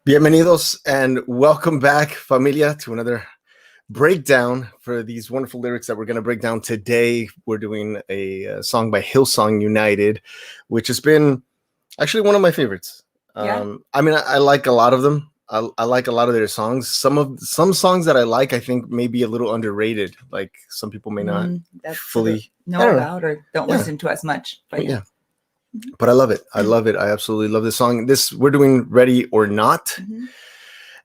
Bienvenidos and welcome back, familia, to another breakdown for these wonderful lyrics that we're going to break down today. We're doing a song by Hillsong United, which has been actually one of my favorites. I mean, I like a lot of them. I like a lot of their songs. Some songs that I like, I think, may be a little underrated. Like some people may not fully know about or don't listen to as much. But yeah. But I love it. I love it. I absolutely love this song. We're doing Ready or Not. Mm-hmm.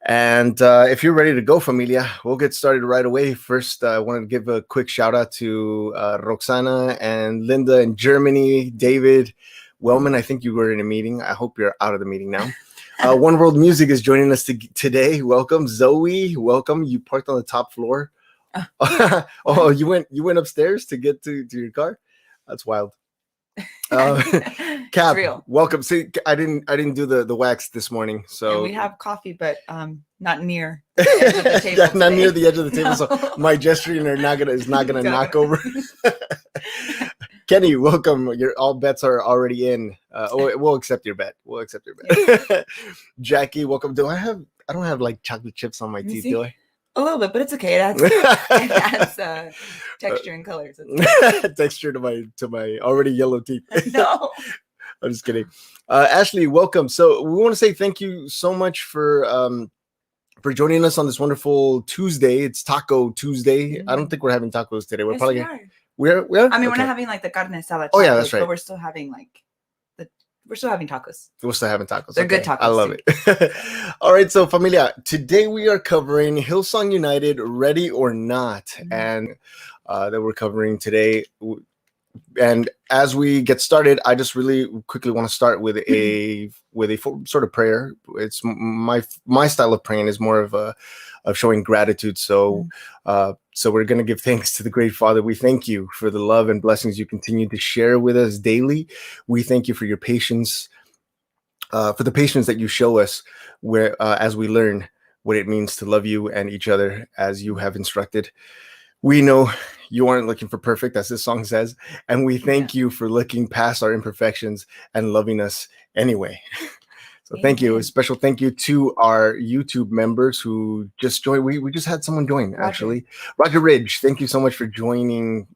And if you're ready to go, familia, we'll get started right away. First, I wanted to give a quick shout out to Roxana and Linda in Germany, David Wellman. I think you were in a meeting. I hope you're out of the meeting now. One World Music is joining us today. Welcome, Zoe. Welcome. You parked on the top floor. Oh, you went upstairs to get to your car? That's wild. Cap, welcome. See, I didn't do the wax this morning, so and we have coffee, but not near the edge of the table. Not near the edge of the table. No. So my gesturing is not gonna knock over. Kenny, welcome. All bets are already in. We'll accept your bet. Jackie, welcome. I don't have like chocolate chips on my teeth, do I? A little bit, but it's okay. It adds texture and colors. Texture to my already yellow teeth. No, I'm just kidding. Ashley, welcome. So we want to say thank you so much for joining us on this wonderful Tuesday. It's Taco Tuesday. Mm-hmm. I don't think we're having tacos today. We're probably we are. I mean, we're not having like the carne asada. Oh yeah, that's right. But we're still having We're still having tacos. They're good tacos. I love it. All right, so familia, today we are covering Hillsong United, Ready or Not, and that we're covering today. And as we get started, I just really quickly want to start with a sort of prayer. It's my style of praying is more of showing gratitude. So so we're going to give thanks to the great Father. We thank you for the love and blessings you continue to share with us daily. We thank you for your patience, for the patience that you show us as we learn what it means to love you and each other as you have instructed. We know you aren't looking for perfect, as this song says, and we thank you for looking past our imperfections and loving us anyway. So thank you. A special thank you to our YouTube members who just joined. We just had someone join, actually. Roger Ridge, thank you so much for joining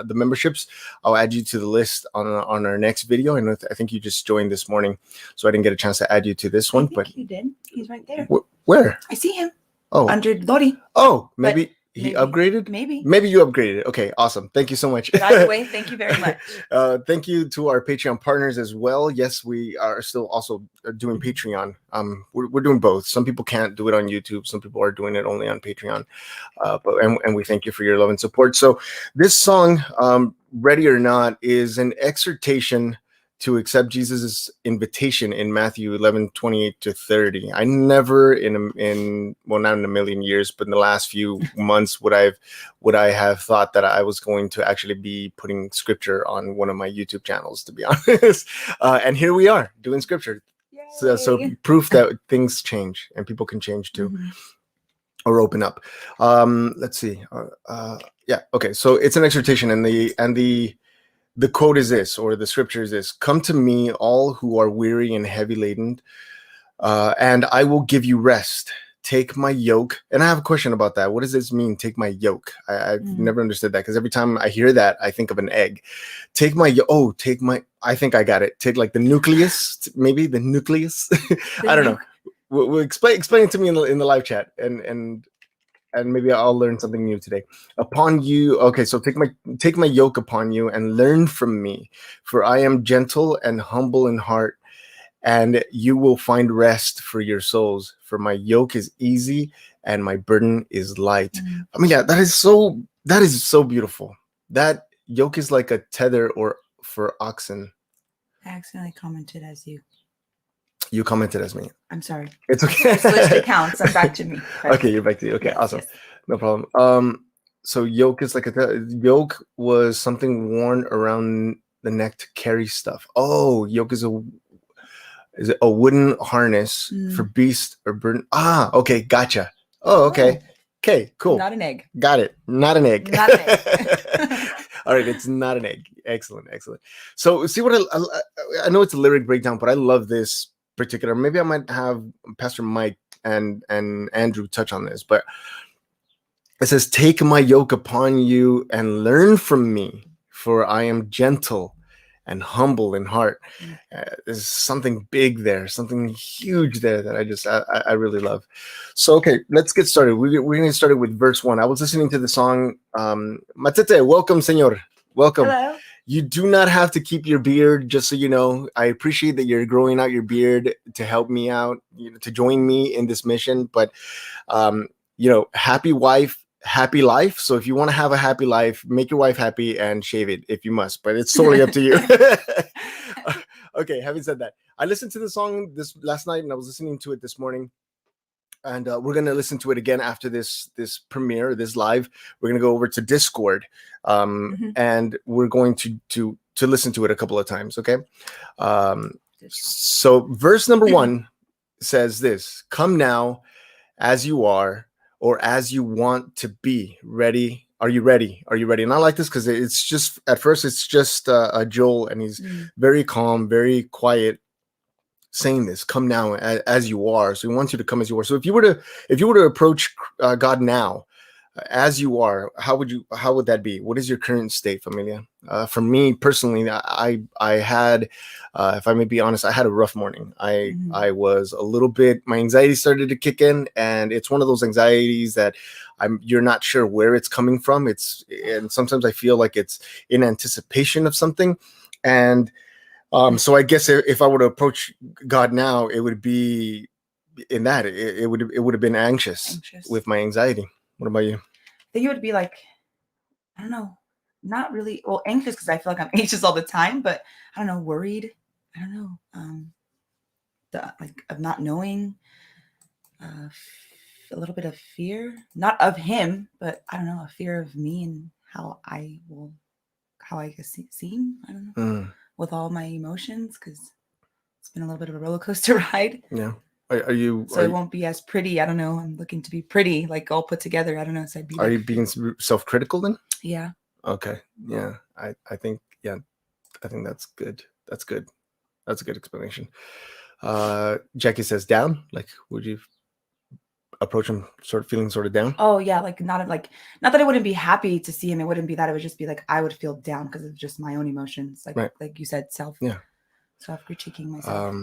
the memberships. I'll add you to the list on our next video. I think you just joined this morning, so I didn't get a chance to add you to this one. But you did. He's right there. Where? I see him. Oh. Under Lori. Oh, maybe he upgraded? Maybe you upgraded. Okay, awesome. Thank you so much. By the way, thank you very much. Thank you to our Patreon partners as well. Yes, we are still also doing Patreon. We're doing both. Some people can't do it on YouTube. Some people are doing it only on Patreon. But we thank you for your love and support. So this song, Ready or Not, is an exhortation to accept Jesus' invitation in Matthew 11:28-30. I never not in a million years, but in the last few months would I have thought that I was going to actually be putting scripture on one of my YouTube channels, to be honest. And here we are doing scripture. So proof that things change and people can change too, or open up. Let's see. Yeah. Okay. So it's an exhortation, and the quote is this, or the scripture is this: "Come to me, all who are weary and heavy laden, and I will give you rest. Take my yoke." And I have a question about that. What does this mean, take my yoke? I've never understood that, because every time I hear that, I think of an egg. Take my I think I got it. Take like the nucleus, maybe the nucleus. I don't know. We'll explain it to me in the live chat, and maybe I'll learn something new today. Upon you, okay, so take my yoke upon you and learn from me, for I am gentle and humble in heart, and you will find rest for your souls. For my yoke is easy and my burden is light. I mean, yeah, that is so beautiful. That yoke is like a tether or for oxen. I accidentally commented as you. You commented as me. I'm sorry. It's okay. I switched accounts. I'm back to me. Okay, you're back to you. Okay, yes, awesome. Yes. No problem. So yoke is like yoke was something worn around the neck to carry stuff. Oh, yoke is a wooden harness for beast or burden. Ah, okay, gotcha. Oh, okay. Okay, cool. Not an egg. Got it. Not an egg. Not an egg. All right, it's not an egg. Excellent. So see what I know it's a lyric breakdown, but I love this particular. Maybe I might have Pastor Mike and Andrew touch on this, but it says, "Take my yoke upon you and learn from me, for I am gentle and humble in heart." There's something big there, something huge there that I really love. So, okay, let's get started. We're going to start with verse 1. I was listening to the song, Matete, welcome, Señor. Welcome. Hello. You do not have to keep your beard, just so you know. I appreciate that you're growing out your beard to help me out, to join me in this mission. But, happy wife, happy life. So if you want to have a happy life, make your wife happy and shave it if you must, but it's totally up to you. Okay, having said that, I listened to the song this last night and I was listening to it this morning. And we're going to listen to it again after this premiere, this live. We're going to go over to Discord, and we're going to listen to it a couple of times, okay? So verse number 1 says this: "Come now as you are, or as you want to be. Ready? Are you ready? Are you ready?" And I like this because it's just, at first, it's just Joel, and he's very calm, very quiet, saying this, "Come now as you are." So he wants you to come as you are. So if you were to approach God now as you are, how would that be? What is your current state, familia? For me personally, I had, if I may be honest, I had a rough morning. I was a little bit, my anxiety started to kick in, and it's one of those anxieties that you're not sure where it's coming from. And sometimes I feel like it's in anticipation of something. And so I guess if I were to approach God now, it would be in that it would have been anxious with my anxiety. What about you? I think it would be like, I don't know, not really, well, anxious, because I feel like I'm anxious all the time, but I don't know, worried. I don't know, of not knowing, a little bit of fear, not of him, but I don't know, a fear of me and how I guess seem. I don't know. With all my emotions, because it's been a little bit of a roller coaster ride. Yeah. Are you? So it won't be as pretty. I don't know. I'm looking to be pretty, like all put together. I don't know. So I'd be. Are you being self-critical then? Yeah. Okay. Yeah. I think. Yeah. I think that's good. That's good. That's a good explanation. Jackie says down. Like, would you approach him feeling sort of down? Oh yeah, like not that I wouldn't be happy to see him. It wouldn't be that. It would just be like I would feel down because of just my own emotions. Like right. Like you said, self-critiquing myself.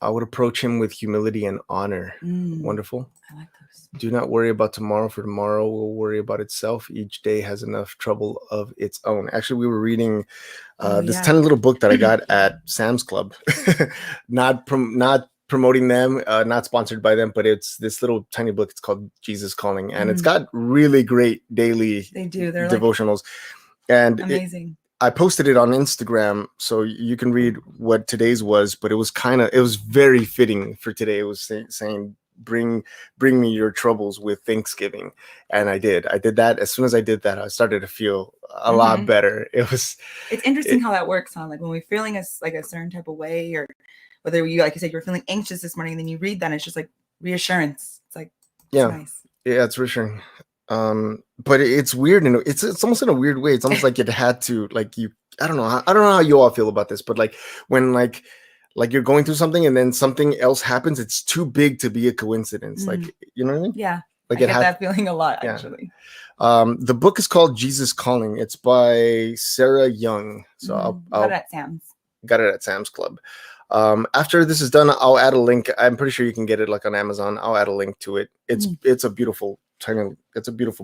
I would approach him with humility and honor. Wonderful. I like those. "Do not worry about tomorrow, for tomorrow will worry about itself. Each day has enough trouble of its own." Actually, we were reading this tiny little book that I got at Sam's Club. Not promoting them, not sponsored by them, but it's this little tiny book. It's called Jesus Calling, and it's got really great daily They're devotionals. And amazing. I posted it on Instagram, so you can read what today's was, but it was very fitting for today. It was saying, bring me your troubles with thanksgiving. And I did that. As soon as I did that, I started to feel a lot better. It's interesting how that works, huh? Like when we're feeling a certain type of way, or whether you, like you said, you're feeling anxious this morning, and then you read that, and it's just like reassurance. It's like, it's nice. Yeah, it's reassuring. But it's weird, and it's almost in a weird way. It's almost like it had to, like, I don't know how you all feel about this, but like when like you're going through something and then something else happens, it's too big to be a coincidence. Like, you know what I mean? Yeah. Like I get that feeling a lot, actually. The book is called Jesus Calling. It's by Sarah Young. So I'll got it at Sam's. Got it at Sam's Club. After this is done, I'll add a link. I'm pretty sure you can get it like on Amazon. I'll add a link to it. It's a beautiful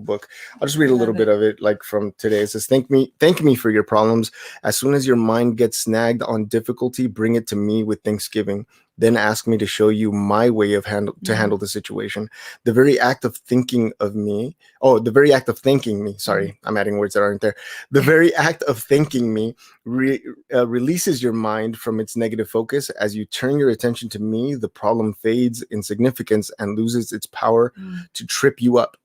book. I'll just read a little bit of it, like from today. It says, thank me for your problems. As soon as your mind gets snagged on difficulty, bring it to me with thanksgiving. Then ask me to show you my way of handle the situation. The very act of thanking me. Sorry, I'm adding words that aren't there. The very act of thanking me releases your mind from its negative focus. As you turn your attention to me, the problem fades in significance and loses its power to trip you up.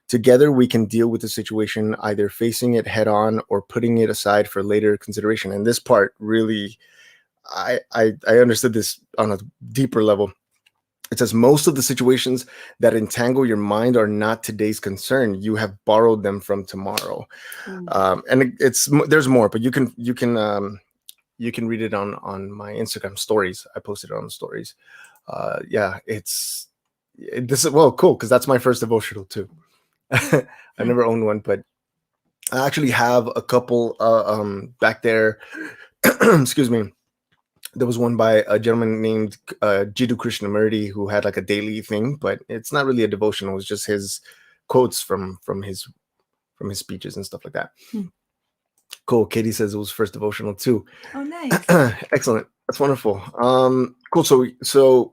Together, we can deal with the situation, either facing it head on or putting it aside for later consideration. And this part really, I understood this on a deeper level. It says, most of the situations that entangle your mind are not today's concern. You have borrowed them from tomorrow. And there's more, but you can read it on my Instagram stories. I posted it on the stories. Yeah, this is well cool because that's my first devotional too. I never owned one, but I actually have a couple back there. Excuse me. There was one by a gentleman named Jiddu Krishnamurti who had like a daily thing, but it's not really a devotional. It's just his quotes from his speeches and stuff like that. Cool. Katie says it was first devotional too. Oh, nice. Excellent. That's wonderful. Cool. So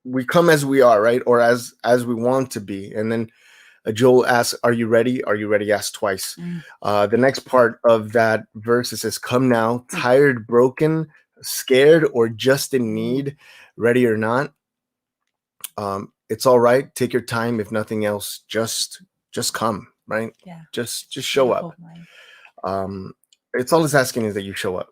we come as we are, right? Or as we want to be. And then Joel asks, "Are you ready? Are you ready?" Asked twice. The next part of that verse, it says, "Come now, tired, broken, scared, or just in need, ready or not. It's all right. Take your time. If nothing else, just come, right? Yeah. Just show up. It's all it's asking is that you show up,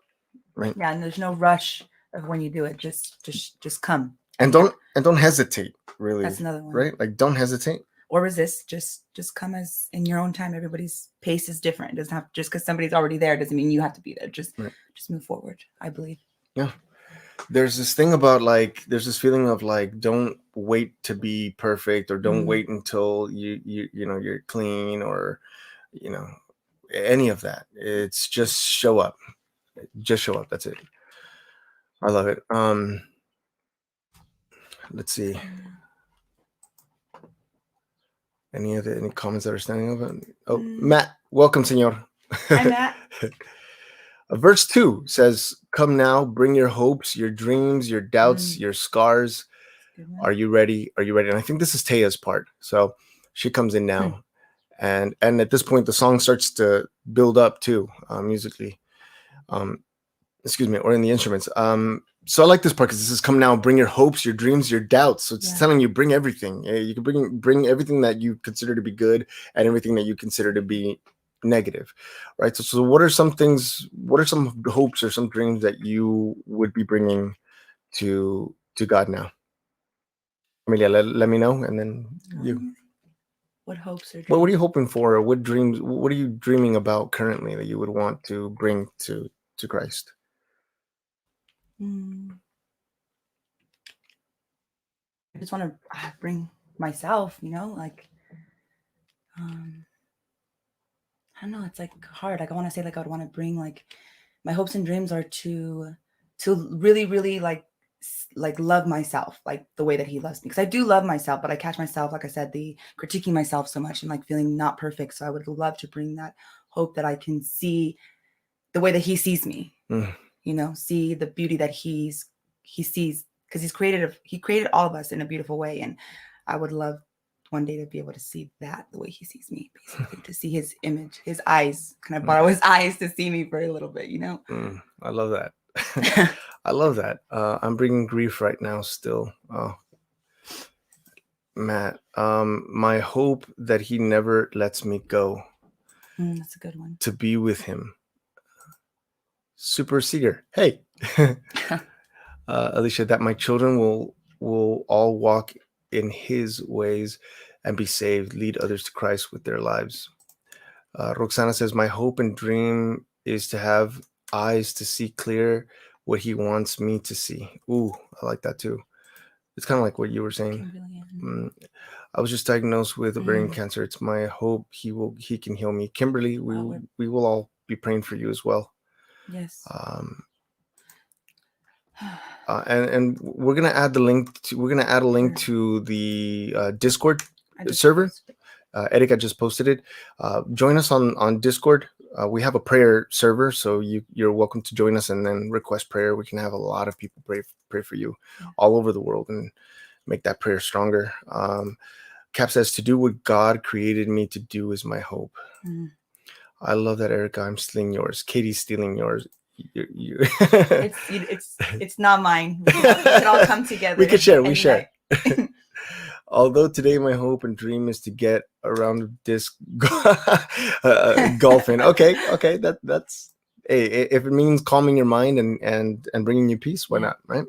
right? Yeah, and there's no rush of when you do it. Just come. And don't hesitate, really. That's another one. Right? Like, don't hesitate. Or resist. Just come as in your own time. Everybody's pace is different. It doesn't have just because somebody's already there doesn't mean you have to be there. Just move forward, I believe. Yeah. There's this thing about like there's this feeling of like don't wait to be perfect, or don't wait until you're clean, or any of that. It's just show up. Just show up. That's it. I love it. Let's see. Any comments that are standing up? Oh, Matt, welcome, senor. Hi, Matt. Verse 2 says, "Come now, bring your hopes, your dreams, your doubts, your scars. Are you ready? Are you ready?" And I think this is Taya's part. So she comes in now. And at this point, the song starts to build up too, musically. Excuse me, or in the instruments. So I like this part because this is, "Come now, bring your hopes, your dreams, your doubts." So it's telling you, bring everything. You can bring everything that you consider to be good and everything that you consider to be negative, right? So what are some things? What are some hopes or some dreams that you would be bringing to God now? Amelia, let me know, and then you. What hopes or dreams? What are you hoping for? Or what dreams? What are you dreaming about currently that you would want to bring to Christ? I just want to bring myself, like, I don't know. It's like hard. Like I want to say, like I would want to bring, like, my hopes and dreams are to really, really like love myself, like the way that He loves me. Because I do love myself, but I catch myself, like I said, the critiquing myself so much and like feeling not perfect. So I would love to bring that hope that I can see the way that He sees me. See the beauty that He sees, because He created all of us in a beautiful way, and I would love one day to be able to see that the way He sees me, basically, to see His image, His eyes. Can I borrow His eyes to see me for a little bit? I love that. I love that. I'm bringing grief right now still. Oh, Matt, my hope that He never lets me go. That's a good one. To be with Him. Super Seeger. Hey. Alicia, that my children will all walk in His ways and be saved, lead others to Christ with their lives. Roxana says, my hope and dream is to have eyes to see clear what He wants me to see. Ooh, I like that too. It's kind of like what you were saying. I was just diagnosed with ovarian cancer. It's my hope He can heal me. Kimberly, we will all be praying for you as well. Yes. And we're gonna add a link to the Discord server. Erika just posted it. Join us on Discord. We have a prayer server, so you're welcome to join us and then request prayer. We can have a lot of people pray for you all over the world and make that prayer stronger. Cap says, to do what God created me to do is my hope. I love that, Erika. I'm stealing yours. Katie's stealing yours. It's not mine. We can all come together. We can share. We share. Although today my hope and dream is to get around disc golfing. Okay. That's hey, if it means calming your mind and bringing you peace, why not, right?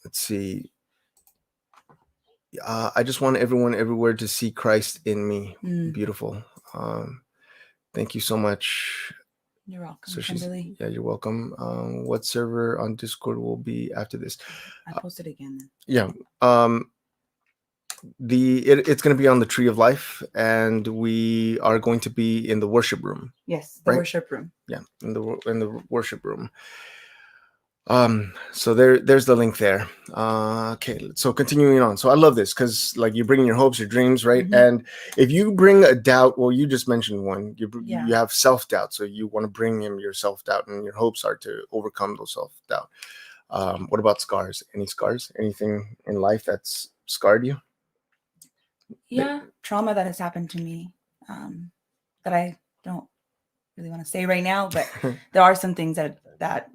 Let's see. I just want everyone everywhere to see Christ in me. Beautiful. Thank you so much. You're welcome, So Kimberly. yeah, you're welcome. What server on Discord will be after this? I posted again then. Yeah. It's going to be on the Tree of Life, and we are going to be in the worship room. Yes, the worship room. Yeah, in the worship room. So there's the link there. Okay, so continuing on. So I love this because like you bring your hopes, your dreams, right? Mm-hmm. And if you bring a doubt, well, you just mentioned one. You have self-doubt, so you want to bring him your self-doubt, and your hopes are to overcome those self-doubt. What about scars? Any scars? Anything in life that's scarred you? Yeah, trauma that has happened to me that I don't really want to say right now, but there are some things that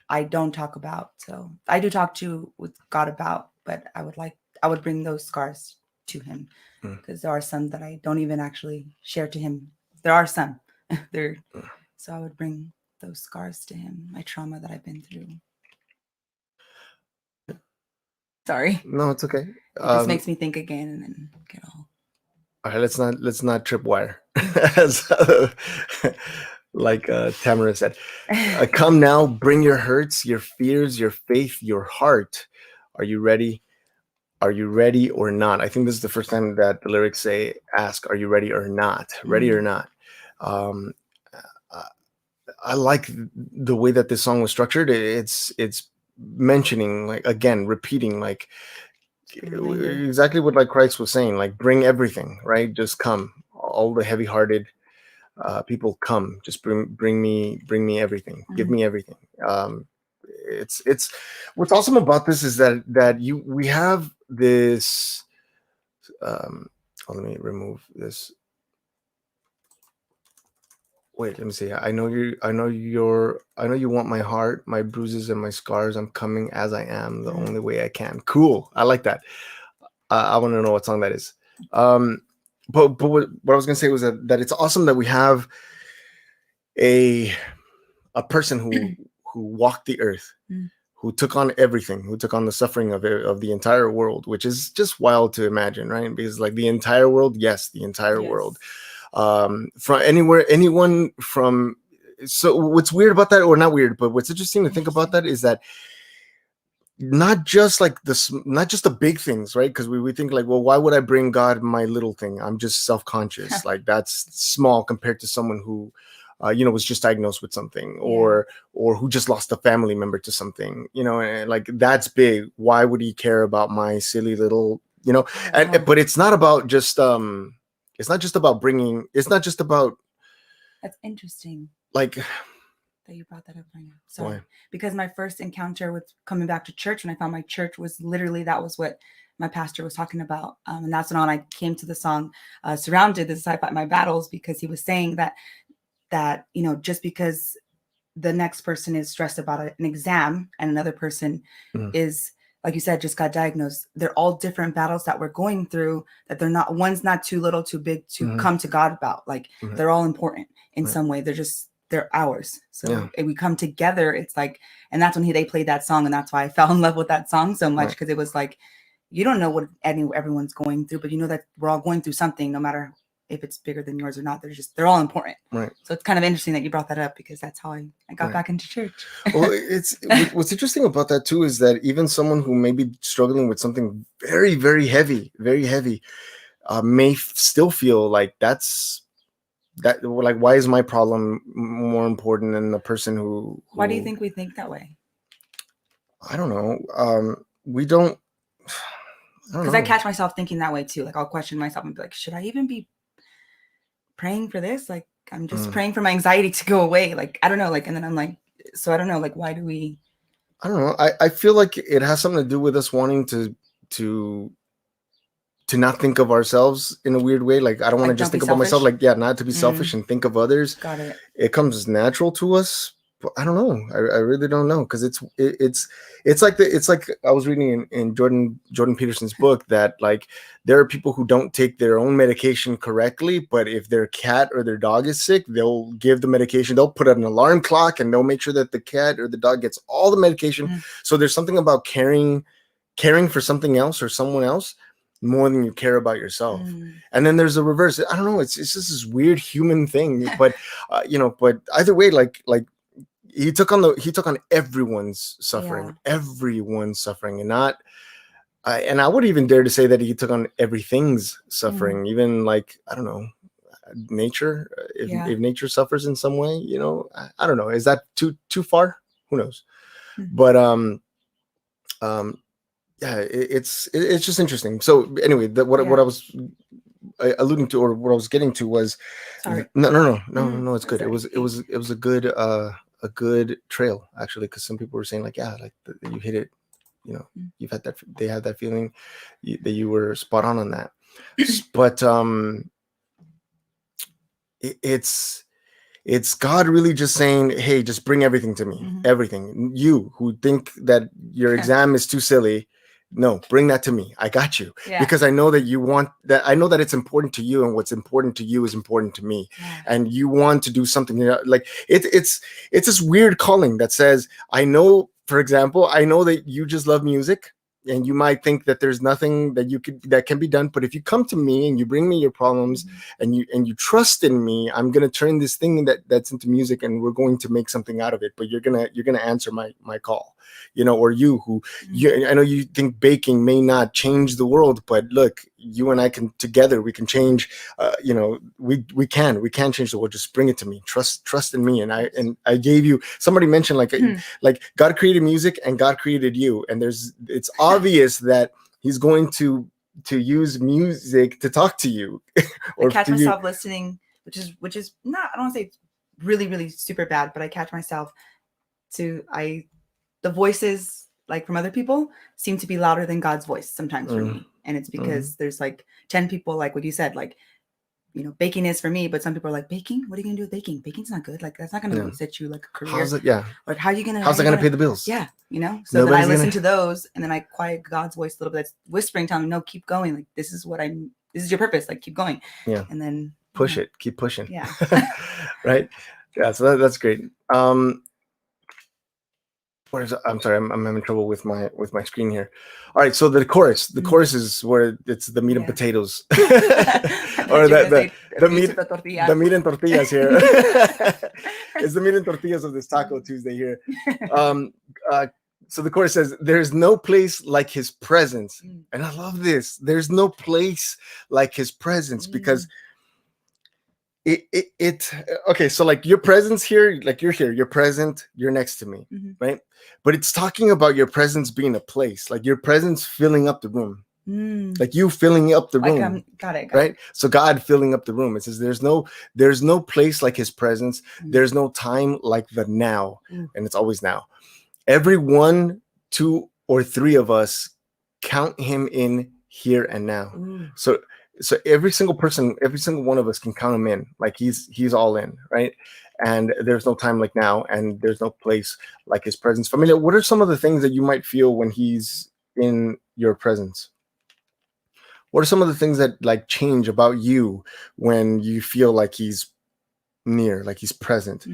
I don't talk about. So I do talk with God about, but I would bring those scars to him because there are some that I don't even actually share to him. There are some there. So I would bring those scars to him, my trauma that I've been through. Sorry. No, it's okay. It just makes me think again and then get all. All right, let's not tripwire. Like Tamara said, come now, bring your hurts, your fears, your faith, your heart. Are you ready? Are you ready or not? I think this is the first time that the lyrics say, ask, are you ready or not? Ready or not? I like the way that this song was structured. It's mentioning, like, again, repeating, like, exactly what like Christ was saying, like, bring everything, right? Just come. All the heavy-hearted people, come. Just bring me everything. Give me everything. It's what's awesome about this is that we have this. Let me remove this. Wait, let me see. I know you want my heart, my bruises and my scars. I'm coming as I am, the only way I can. Cool. I like that. I want to know what song that is. But what I was gonna say was that it's awesome that we have a person who walked the earth, who took on everything, who took on the suffering of the entire world, which is just wild to imagine, right? Because like the entire world, yes, the entire world. From anyone from. So what's weird about that, or not weird, but what's interesting to think about that is that not just the big things, right? Because we think like, well, why would I bring God my little thing? I'm just self-conscious. Like that's small compared to someone who was just diagnosed with something, or who just lost a family member to something, and like that's big. Why would he care about my silly little, but it's not about just it's not just about bringing. It's not just about. That's interesting. Like that you brought that up right now. Sorry. Why? Because my first encounter with coming back to church, when I found my church, was literally that was what my pastor was talking about, and that's when I came to the song "Surrounded." This is how I fight my battles, because he was saying that just because the next person is stressed about an exam and another person is, like you said, just got diagnosed, they're all different battles that we're going through, that one's not too little, too big to come to God about. Like they're all important in some way. They're ours. So if we come together, it's like, and that's when they played that song. And that's why I fell in love with that song so much. Because it was like, you don't know what everyone's going through, but you know that we're all going through something, no matter if it's bigger than yours or not. They're all important. Right. So it's kind of interesting that you brought that up, because that's how I got back into church. Well, what's interesting about that too is that even someone who may be struggling with something very, very heavy, may still feel like like, why is my problem more important than the person who Why do you think we think that way? I don't know. We don't. Because I catch myself thinking that way too. Like I'll question myself and be like, should I even be praying for this? Like I'm just praying for my anxiety to go away. Like I don't know. Like, and then I'm like, so I don't know. Like, why do we? I don't know. I feel like it has something to do with us wanting to not think of ourselves in a weird way. Like I don't want to just think about myself. Like not to be selfish and think of others. Got it. It comes natural to us. But I don't know. I really don't know, because it's like I was reading in Jordan Peterson's book that like there are people who don't take their own medication correctly, but if their cat or their dog is sick, they'll give the medication. They'll put an alarm clock and they'll make sure that the cat or the dog gets all the medication. So there's something about caring for something else or someone else more than you care about yourself. And then there's a reverse. I don't know. It's just this weird human thing. But but either way, like he took on everyone's suffering, and not. And I would even dare to say that he took on everything's suffering, even like, I don't know, nature. If nature suffers in some way, I don't know. Is that too far? Who knows? But yeah, it's just interesting. So anyway, what I was alluding to, or what I was getting to, was no, it's good. It was a good trail, actually, because some people were saying like, yeah, like you hit it. You've had that. They had that feeling that you were spot on that. But it's God really just saying, hey, just bring everything to me. Everything. You who think that your exam is too silly, no, bring that to me. I got you. Because I know that you want that. I know that it's important to you, and what's important to you is important to me. And you want to do something, like it's this weird calling that says, I know, for example, I know that you just love music, and you might think that there's nothing that can be done. But if you come to me and you bring me your problems, and you trust in me, I'm gonna turn this thing that's into music, and we're going to make something out of it. But you're gonna answer my call, or you who I know you think baking may not change the world, but look, you and I can together, we can change. We can change the world. Just bring it to me. Trust in me. And I gave you. Somebody mentioned like God created music and God created you, and it's obvious that He's going to use music to talk to you. Or I catch myself listening, which is not, I don't want to say really, really super bad, but I catch myself the voices like from other people seem to be louder than God's voice sometimes for me. And it's because there's like 10 people, like what you said, like, baking is for me, but some people are like, baking? What are you going to do with baking? Baking's not good. Like, that's not going to set you like a career. How's it? Yeah. Like, how's that going to pay the bills? Yeah. So then I listen to those, and then I quiet God's voice a little bit. That's whispering, telling me, no, keep going. Like, this is your purpose. Like, keep going. Yeah. And then push it. Keep pushing. Yeah. Right. Yeah. So that's great. I'm sorry, I'm having trouble with my screen here. All right, so the chorus is where it's the meat and potatoes, or the meat and tortillas here. It's the meat and tortillas of this Taco Tuesday here. So the chorus says, "There's no place like His presence," and I love this. There's no place like His presence, because okay, so like your presence here, like you're here, you're present, you're next to me, right? But it's talking about your presence being a place, like your presence filling up the room, like you filling up the room. Got it. Right? So God filling up the room. It says there's no place like His presence. There's no time like the now, and it's always now. Every 1, 2, or 3 of us count Him in here and now. So every single person, every single one of us can count Him in, like he's all in, right? And there's no time like now, and there's no place like His presence. Familia, what are some of the things that you might feel when He's in your presence? What are some of the things that like change about you when you feel like He's near, like He's present?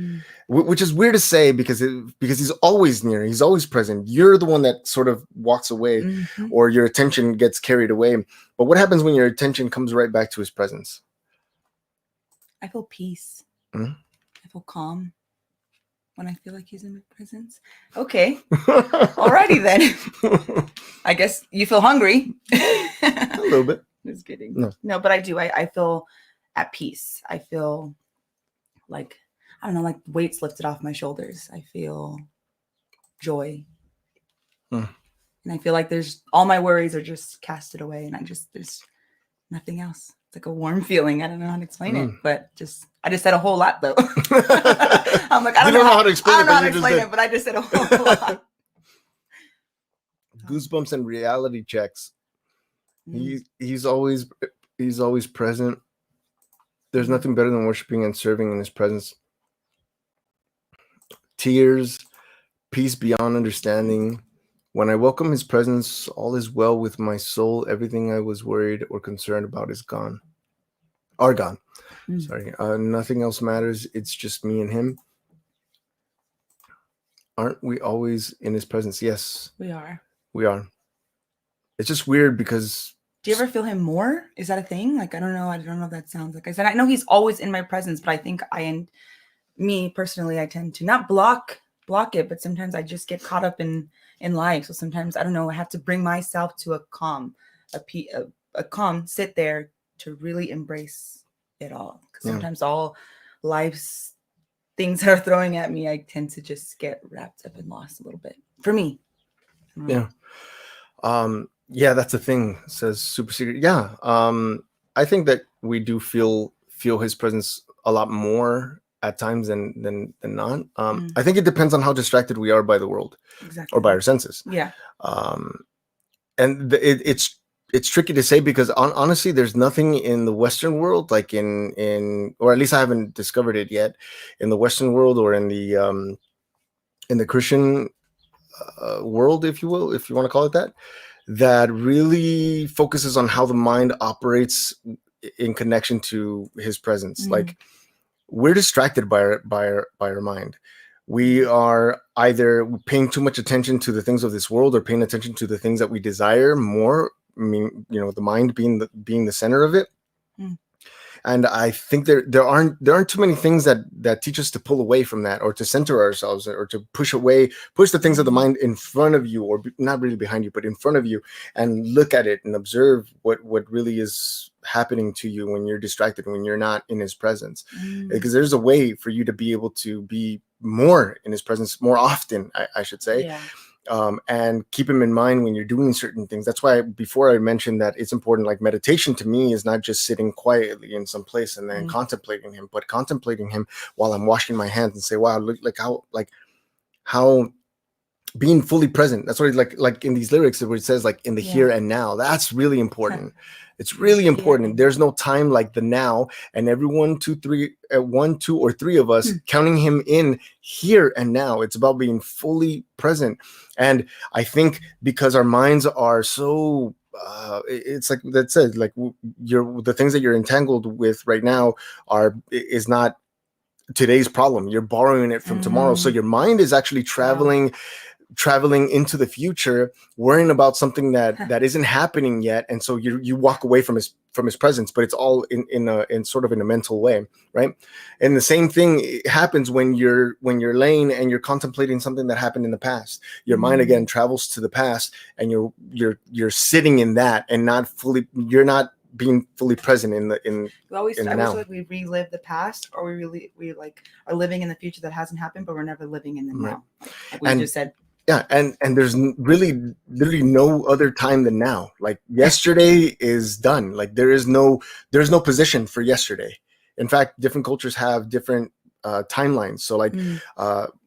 Which is weird to say, because He's always near, He's always present. You're the one that sort of walks away, or your attention gets carried away. But what happens when your attention comes right back to His presence? I feel peace. I feel calm when I feel like He's in my presence. Okay. Alrighty then. I guess you feel hungry. A little bit. Just kidding. No, but I do. I feel at peace. I feel like, I don't know, like weights lifted off my shoulders. I feel joy. And I feel like all my worries are just casted away, and there's nothing else. It's like a warm feeling. I don't know how to explain it, but I just said a whole lot though. I'm like, I don't know how to explain it, but I just said a whole lot. Goosebumps and reality checks. He's always present. There's nothing better than worshiping and serving in His presence. Tears, peace beyond understanding. When I welcome His presence, all is well with my soul. Everything I was worried or concerned about is gone. Are gone. Sorry. Nothing else matters. It's just me and Him. Aren't we always in His presence? Yes. We are. We are. It's just weird because Do you ever feel him more? Is that a thing? Like, I don't know. I don't know if that sounds like I said. I know he's always in my presence, but I think me personally, I tend to not block it, but sometimes I just get caught up in life. So sometimes, I don't know, I have to bring myself to a calm, a calm, sit there to really embrace it all. Because sometimes all life's things that are throwing at me, I tend to just get wrapped up and lost a little bit. For me. Yeah. Yeah, that's the thing, says Super Secret. Yeah. I think that we do feel his presence a lot more at times than not. I think it depends on how distracted we are by the world. Exactly. Or by our senses. Yeah. And it's tricky to say because honestly, there's nothing in the Western world, like in or at least I haven't discovered it yet, in the Western world or in the Christian world, if you will, if you want to call it that, that really focuses on how the mind operates in connection to his presence. Like, we're distracted by our mind. We are either paying too much attention to the things of this world or paying attention to the things that we desire more. I mean, the mind being the center of it. And I think there aren't too many things that teach us to pull away from that, or to center ourselves, or to push the things of the mind in front of you, or not really behind you, but in front of you, and look at it and observe what really is happening to you when you're distracted, when you're not in his presence. Because there's a way for you to be able to be more in his presence more often, I should say. Yeah. And keep him in mind when you're doing certain things. That's why before I mentioned that it's important, like meditation to me is not just sitting quietly in some place and then contemplating him, but contemplating him while I'm washing my hands and say, wow, look how being fully present. That's what it's like in these lyrics where it says like in the here and now. That's really important. It's really important. There's no time like the now, and every 1, 2, 3, 1, 2, or 3 of us counting him in here and now. It's about being fully present. And I think because our minds are so it's like that said, like the things that you're entangled with right now is not today's problem. You're borrowing it from tomorrow. So your mind is actually traveling into the future, worrying about something that isn't happening yet, and so you walk away from his presence, but it's all in sort of in a mental way, right? And the same thing happens when you're laying and you're contemplating something that happened in the past. Your mind again travels to the past, and you're sitting in that and you're not being fully present in the now. Wish like we relive the past, or we like are living in the future that hasn't happened, but we're never living in the now. Like we just said. Yeah, and there's really literally no other time than now. Like yesterday is done. Like there's no position for yesterday. In fact, different cultures have different timelines. So like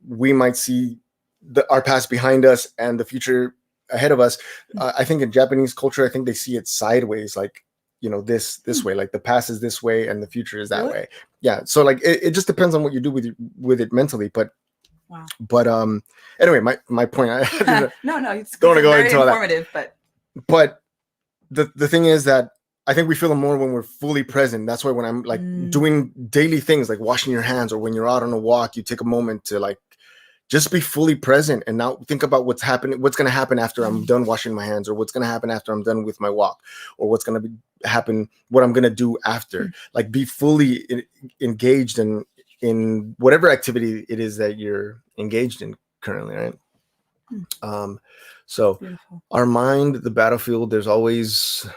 we might see our past behind us and the future ahead of us. I think in Japanese culture, I think they see it sideways, like this way. Like the past is this way and the future is that way. Yeah. So like it just depends on what you do with it mentally, but. Wow. But anyway, my point. No, it's don't want to go very into all informative, that. But the thing is that I think we feel it more when we're fully present. That's why when I'm like doing daily things like washing your hands, or when you're out on a walk, you take a moment to like just be fully present and not think about what's going to happen after I'm done washing my hands, or what's going to happen after I'm done with my walk, or what's going to happen, what I'm going to do after. Like be fully engaged in whatever activity it is that you're engaged in currently, right? So beautiful. Our mind, the battlefield, there's always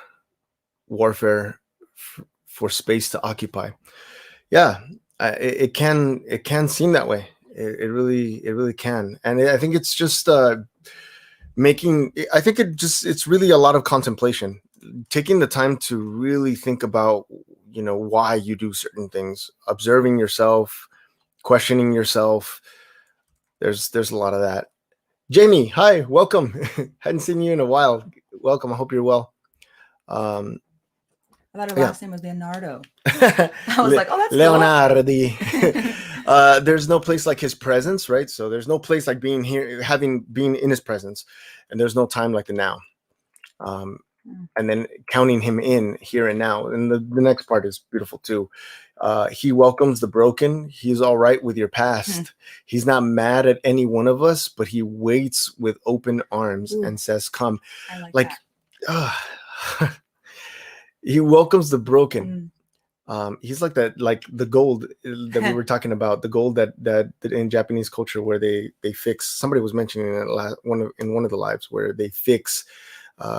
warfare for space to occupy. Yeah, it can seem that way. It really can. And I think it's just it's really a lot of contemplation, taking the time to really think about why you do certain things, observing yourself, questioning yourself. There's a lot of that. Jamie, hi, welcome. Hadn't seen you in a while. Welcome. I hope you're well. I thought her last name was Leonardo. I was like, oh, that's Leonardo. There's no place like his presence, right? So there's no place like being here, being in his presence, and there's no time like the now. And then counting him in here and now. And the next part is beautiful too. He welcomes the broken. He's all right with your past. He's not mad at any one of us, but he waits with open arms and says, come. I like He welcomes the broken. Mm. He's like that, like the gold that we were talking about, the gold that in Japanese culture where they fix. Somebody was mentioning it in one of the lives where they fix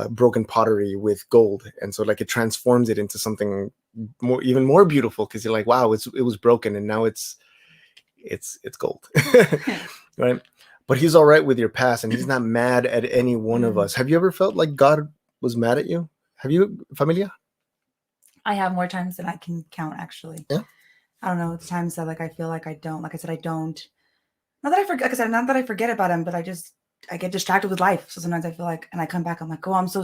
broken pottery with gold, and so like it transforms it into something even more beautiful because you're like, wow, it was broken and now it's gold, right? But he's all right with your past, and he's not mad at any one of us. Have you ever felt like God was mad at you? Have you, Familia? I have more times than I can count, actually. Yeah. I don't know. It's times that like I feel like I don't. Like I said, I don't. Not that I forget. Like I said, not that I forget about him, but I get distracted with life. So sometimes I feel like, and I come back, I'm like, oh, I'm so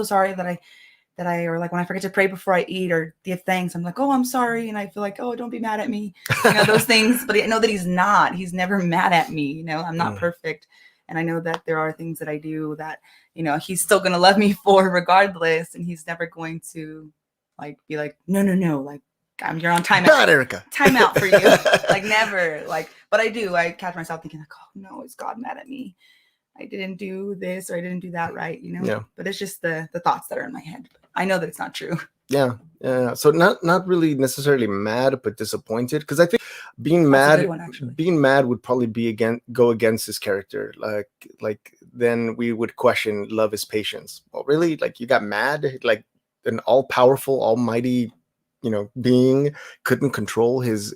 sorry that I, or like when I forget to pray before I eat or give thanks, I'm like, oh, I'm sorry, and I feel like, oh, don't be mad at me, those things. But I know that he's not. He's never mad at me. I'm not perfect, and I know that there are things that I do that he's still gonna love me for regardless, and he's never going to like be like, no, like you're on timeout. Bad, Erica. Timeout for you. Like never. Like, but I catch myself thinking like, oh no, is God mad at me? I didn't do this or I didn't do that right, Yeah. But it's just the thoughts that are in my head. I know that it's not true. Yeah. So not really necessarily mad, but disappointed, because I think being mad would probably go against his character. Like then we would question love is patience. Well, really? Like you got mad? Like an all-powerful, almighty, being couldn't control his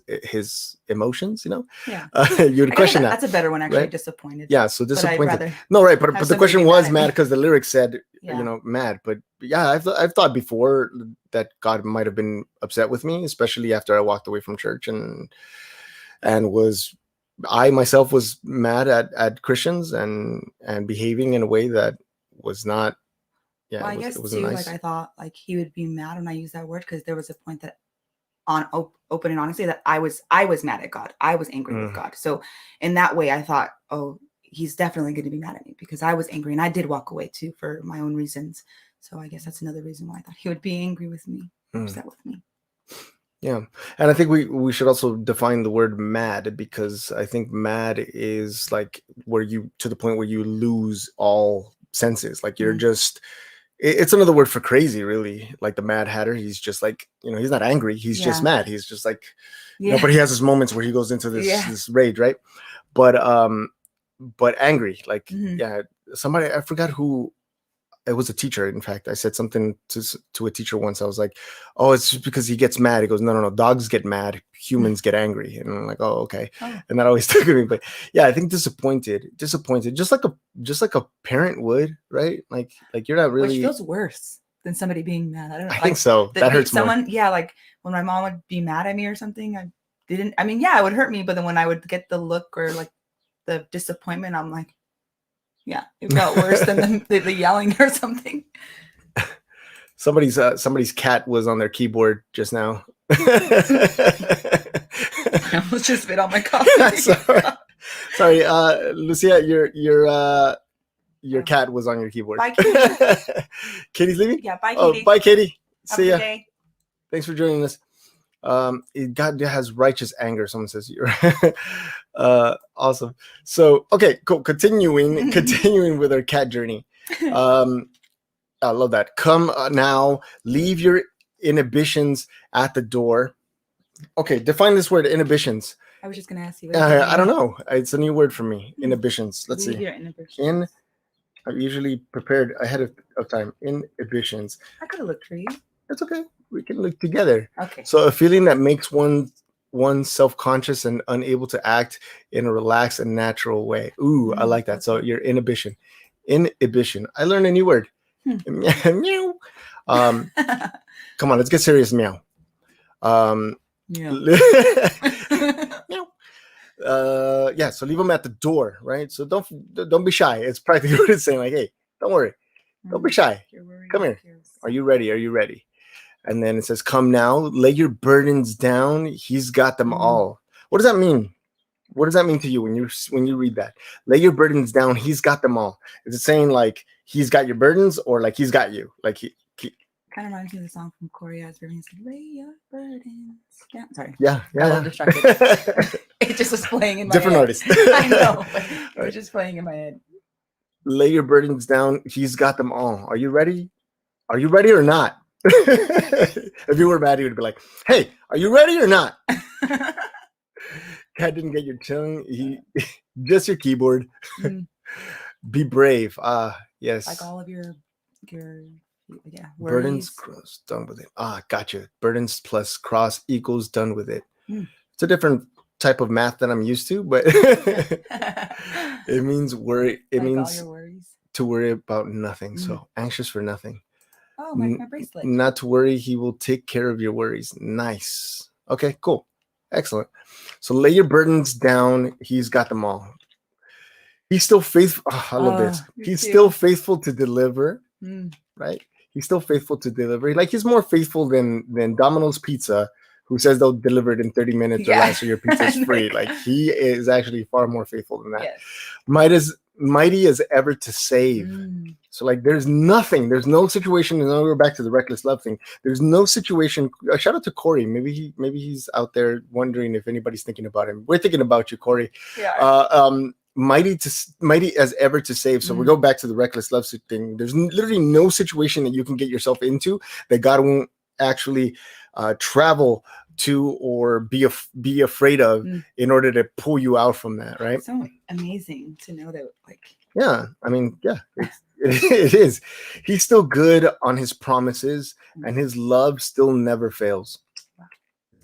emotions, Yeah. You would question that. That's a better one, actually, right? Disappointed. Yeah, so disappointed. No, right, but the question was mad because the lyrics said, mad. But yeah, I've thought before that God might have been upset with me, especially after I walked away from church and I myself was mad at Christians and behaving in a way that was not. Yeah, well, I guess too, nice. Like I thought like he would be mad when I used that word, because there was a point that on open and honestly that I was mad at God. I was angry with God. So in that way I thought, oh, he's definitely going to be mad at me because I was angry and I did walk away too for my own reasons. So I guess that's another reason why I thought he would be angry with me, upset with me. Yeah. And I think we should also define the word mad, because I think mad is like where you, to the point where you lose all senses. Like you're just, it's another word for crazy, really. Like the Mad Hatter, he's just like, he's not angry. He's just mad. He's just like, but he has his moments where he goes into this rage, right? But angry, like, somebody, I forgot who, it was a teacher. In fact, I said something to a teacher once. I was like, oh, it's just because he gets mad. He goes, no, dogs get mad, humans get angry. And I'm like, oh, okay. And that always stuck with me. But yeah, I think disappointed, just like a parent would, right? Like you're not really. Which feels worse than somebody being mad. I don't know. I think so. That hurts more. Yeah, like when my mom would be mad at me or something, it would hurt me. But then when I would get the look or like the disappointment, I'm like, yeah, it felt worse than the yelling or something. Somebody's cat was on their keyboard just now. I almost just spit on my coffee. Sorry, Lucia, your cat was on your keyboard. Bye, Katie. Katie's leaving? Yeah, bye, Katie. Oh, bye, Katie. See ya. Day. Thanks for joining us. God has righteous anger, someone says. You're awesome. So okay, cool. Continuing with our cat journey. I love that. Come now, leave your inhibitions at the door. Okay, define this word, inhibitions. I was just gonna ask you. I don't know. It's a new word for me. Inhibitions. Let's leave see. Your inhibitions. I'm usually prepared ahead of time. Inhibitions. I could have looked for you. It's okay. We can look together. Okay. So a feeling that makes one self-conscious and unable to act in a relaxed and natural way. Ooh, I like that. So your inhibition. I learned a new word. Meow. Come on, let's get serious. Meow. Yeah. Meow. Yeah. So leave them at the door, right? So don't be shy. It's practically what it's saying. Like, hey, don't worry. Don't be shy. Come here. Are you ready? Are you ready? And then it says, come now, lay your burdens down. He's got them all. What does that mean? What does that mean to you when you read that? Lay your burdens down. He's got them all. Is it saying like he's got your burdens, or like he's got you? Like he kind of reminds me of the song from Korea's where he's like, lay your burdens down. Sorry. Yeah. I'm distracted. It just was playing in my different head. Artist. I know. It was just playing in my head. Lay your burdens down. He's got them all. Are you ready? Are you ready or not? If you were mad, he would be like, "Hey, are you ready or not?" Cat didn't get your tongue. He just your keyboard. Be brave. Yes. Like all of your burdens cross, done with it. Gotcha. Burdens plus cross equals done with it. It's a different type of math that I'm used to, but it means worry. It like means all your worries. To worry about nothing. So anxious for nothing. Oh, my bracelet. Not to worry. He will take care of your worries. Nice. Okay, cool. Excellent. So lay your burdens down. He's got them all. He's still faithful. I love this. He's still faithful to deliver. Right? He's still faithful to deliver. Like, he's more faithful than Domino's Pizza, who says they'll deliver it in 30 minutes or less, or your pizza's free. Like, he is actually far more faithful than that. Yes. Mighty as ever to save. So, like, there's no situation. And then we're back to the reckless love thing. There's no situation. Shout out to Corey. Maybe he's out there wondering if anybody's thinking about him. We're thinking about you, Corey. Yeah. Mighty as ever to save. So we go back to the reckless love thing. There's literally no situation that you can get yourself into that God won't actually travel to or be afraid of in order to pull you out from that, right? So amazing to know that, like. Yeah, I mean, yeah, it is. He's still good on his promises, and his love still never fails.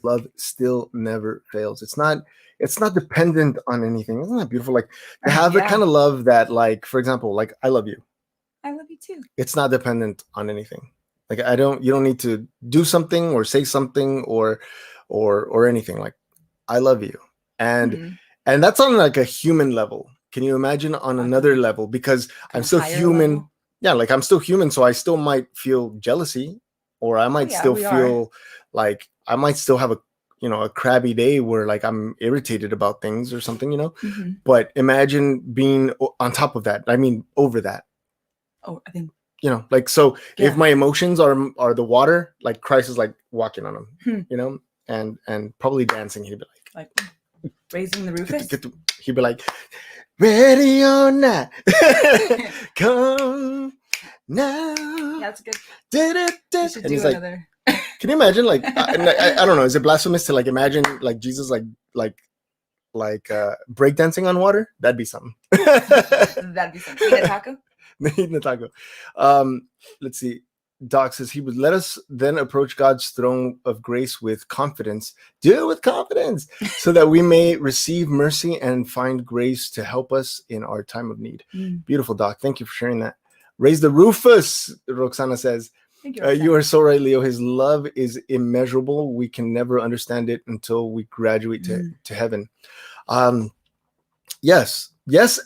Love still never fails. It's not dependent on anything. Isn't that beautiful? Like, to have the kind of love that, like, for example, like, I love you. I love you too. It's not dependent on anything. Like, you don't need to do something or say something or anything. Like, I love you. And that's on like a human level. Can you imagine on another level? Because I'm still human. Level? Yeah. Like, I'm still human. So I still might feel jealousy, or I might still feel like I might still have a crabby day where, like, I'm irritated about things or something, but imagine being on top of that. I mean, over that. Oh, I think, like, so if my emotions are the water, like, Christ is like walking on them, and probably dancing. He'd be like raising the Rufus. He'd be like, ready or not, come now. Yeah, that's good. And he's like, can you imagine, like, I don't know, is it blasphemous to, like, imagine, like, Jesus like breakdancing on water? That'd be something. That'd be something. Eat a taco. Eating a taco. Let's see. Doc says he would let us then approach God's throne of grace with confidence. Do it with confidence, so that we may receive mercy and find grace to help us in our time of need. Beautiful, Doc. Thank you for sharing that. Raise the Rufus, Roxana says. You are so right, Leo. His love is immeasurable. We can never understand it until we graduate to heaven. Yes,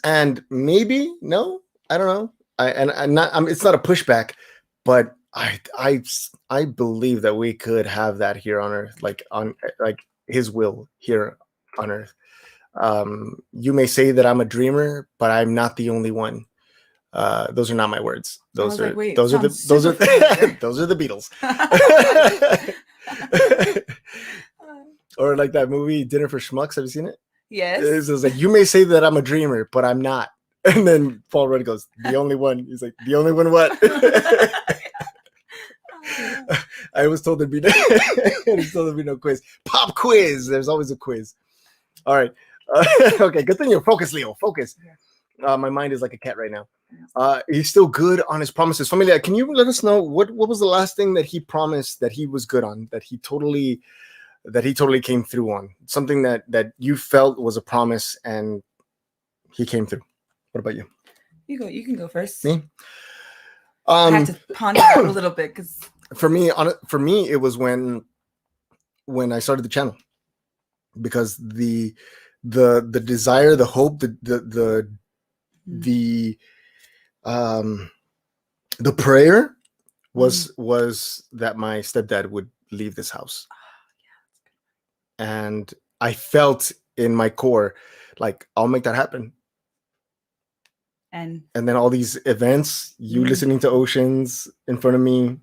and maybe no. I don't know. It's not a pushback, but I believe that we could have that here on earth, like his will here on earth. You may say that I'm a dreamer, but I'm not the only one. Those are not my words. Those are the Beatles. Or like that movie Dinner for Schmucks. Have you seen it? Yes. It's like, you may say that I'm a dreamer, but I'm not. And then Paul Rudd goes, the only one. He's like, the only one what? I was told there'd be no quiz. Pop quiz. There's always a quiz. All right. Okay, good thing you're focused, Leo. Focus. My mind is like a cat right now. He's still good on his promises. Familia, can you let us know what was the last thing that he promised that he was good on, that he totally came through on? Something that you felt was a promise and he came through. What about you? You can go first. Me? I have to ponder that a little bit, because for me, it was when I started the channel, because the desire, the hope, the prayer was that my stepdad would leave this house. And I felt in my core, like, I'll make that happen. And then all these events, you listening to Oceans in front of me,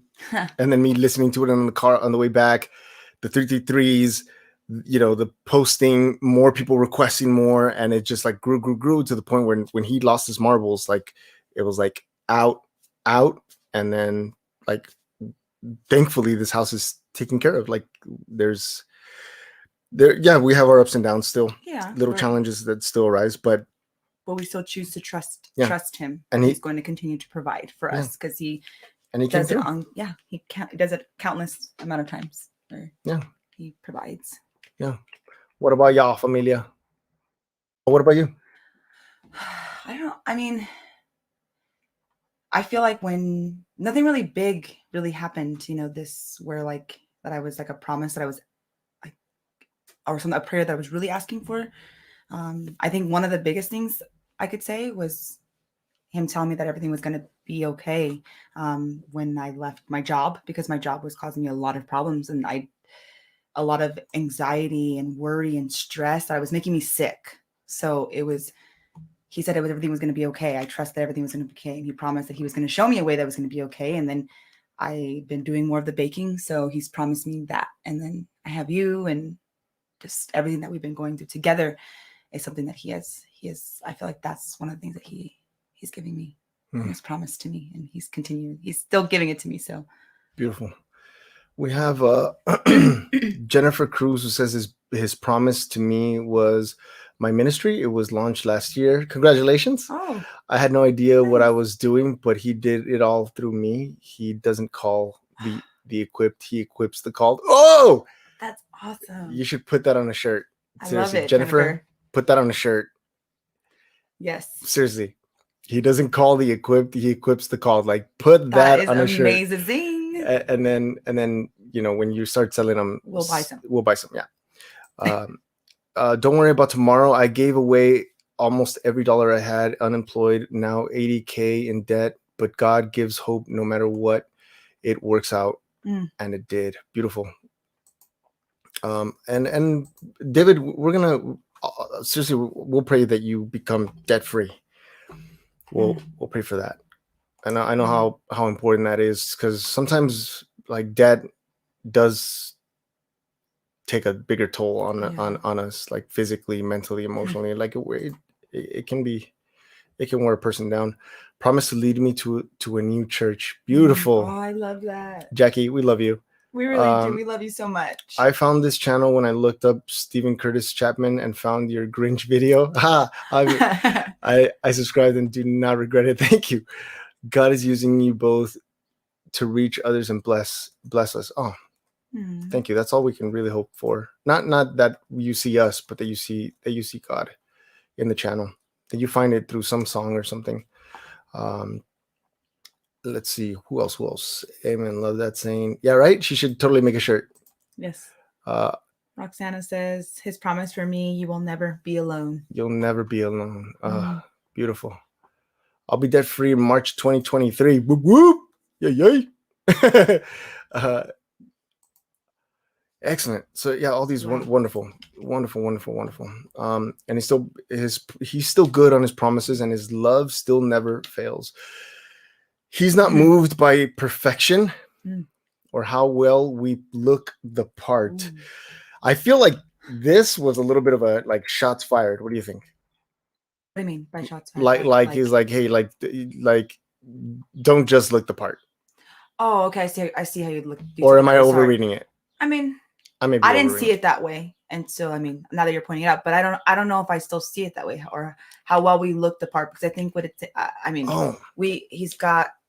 and then me listening to it in the car on the way back, the 333s, the posting, more people requesting more, and it just like grew to the point when he lost his marbles, like, it was like out, and then like thankfully this house is taken care of. Like we have our ups and downs still. Yeah. Little challenges that still arise, but we still choose to trust him, and he's going to continue to provide for us because he does it on he does it countless amount of times. He provides. Yeah. What about y'all, familia? What about you? I don't know. I mean, I feel like when nothing really big really happened, this where like that I was like a promise that I was like, or something, a prayer that I was really asking for. I think one of the biggest things I could say was him telling me that everything was going to be okay when I left my job, because my job was causing me a lot of problems and a lot of anxiety and worry and stress that was making me sick. So he said everything was going to be okay. I trust that everything was going to be okay. And he promised that he was going to show me a way that was going to be okay. And then I've been doing more of the baking. So he's promised me that. And then I have you, and just everything that we've been going through together is something that he has, I feel like that's one of the things that he's giving me and has promised to me, and he's still giving it to me. So beautiful. We have Jennifer Cruz, who says his promise to me was my ministry. It was launched last year. Congratulations. Oh, I had no idea what I was doing, but he did it all through me. He doesn't call the equipped, he equips the called. Oh, that's awesome. You should put that on a shirt. Seriously. I love it, Jennifer, put that on a shirt. Yes. Seriously. He doesn't call the equipped, he equips the called. Like, put that on a shirt. Amazing. And then when you start selling them, we'll buy some. Yeah. Don't worry about tomorrow. I gave away almost every dollar I had, unemployed, now $80K in debt, but God gives hope no matter what. It works out. And it did. Beautiful. And David, we're gonna seriously, we'll pray that you become debt free. We'll pray for that. And I know how important that is, because sometimes like debt does take a bigger toll on us, like physically, mentally, emotionally. Like it can wear a person down. Promise to lead me to a new church. Beautiful. Oh, I love that. Jackie, we love you. We really do. We love you so much. I found this channel when I looked up Stephen Curtis Chapman and found your Grinch video. I subscribed and do not regret it. Thank you. God is using you both to reach others and bless us. Oh, thank you. That's all we can really hope for. Not that you see us, but that you see God in the channel. That you find it through some song or something. Let's see, who else? Amen. Love that saying. Yeah, right. She should totally make a shirt. Yes. Roxana says, his promise for me, you will never be alone. You'll never be alone. Beautiful. I'll be debt free in March 2023. Whoop whoop. Yay. Excellent. So yeah, all these wonderful. And he's still good on his promises, and his love still never fails. He's not moved by perfection or how well we look the part. I feel like this was a little bit of a like shots fired. What do you think? What do you mean by shots fired? Like he's like, hey, like don't just look the part. Oh, okay. I see how you look. Or am I overreading it? I mean, I didn't see it that way. And so, I mean, now that you're pointing it out, but I don't know if I still see it that way, or how well we look the part, because I think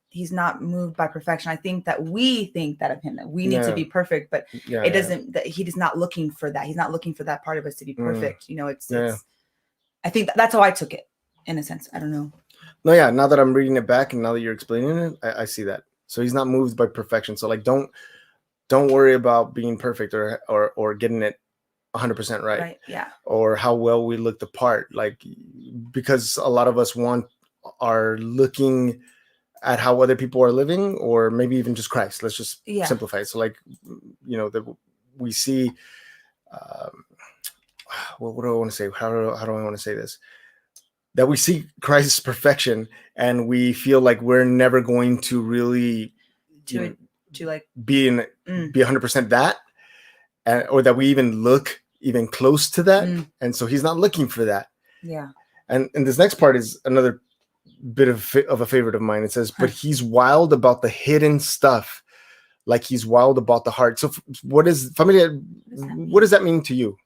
he's not moved by perfection. I think that we think that of him, that we need to be perfect, but it doesn't, that he is not looking for that. He's not looking for that part of us to be perfect. It's I think that's how I took it in a sense. I don't know. No, yeah. Now that I'm reading it back and now that you're explaining it, I see that. So he's not moved by perfection. So like, don't worry about being perfect or getting it 100% right. Yeah. Or how well we look the part. Like, because a lot of us are looking at how other people are living, or maybe even just Christ. Let's just simplify it. So like, that we see, what do I want to say? How do I want to say this? That we see Christ's perfection and we feel like we're never going to really be 100% that, or that we even look even close to that. And so he's not looking for that. Yeah. And this next part is another bit of a favorite of mine. It says, but he's wild about the hidden stuff, like he's wild about the heart. So what does that mean to you?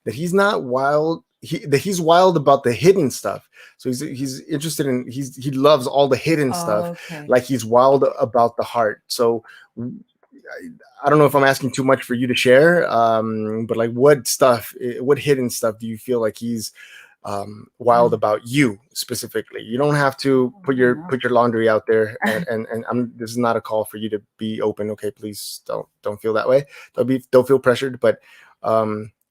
That he's not wild, that he's wild about the hidden stuff. So he's interested in, he loves all the hidden stuff, like he's wild about the heart. So I don't know if I'm asking too much for you to share, but like what hidden stuff do you feel like he's wild about you specifically? You don't have to put your laundry out there, and this is not a call for you to be open. Okay, please don't feel that way. Don't feel pressured. But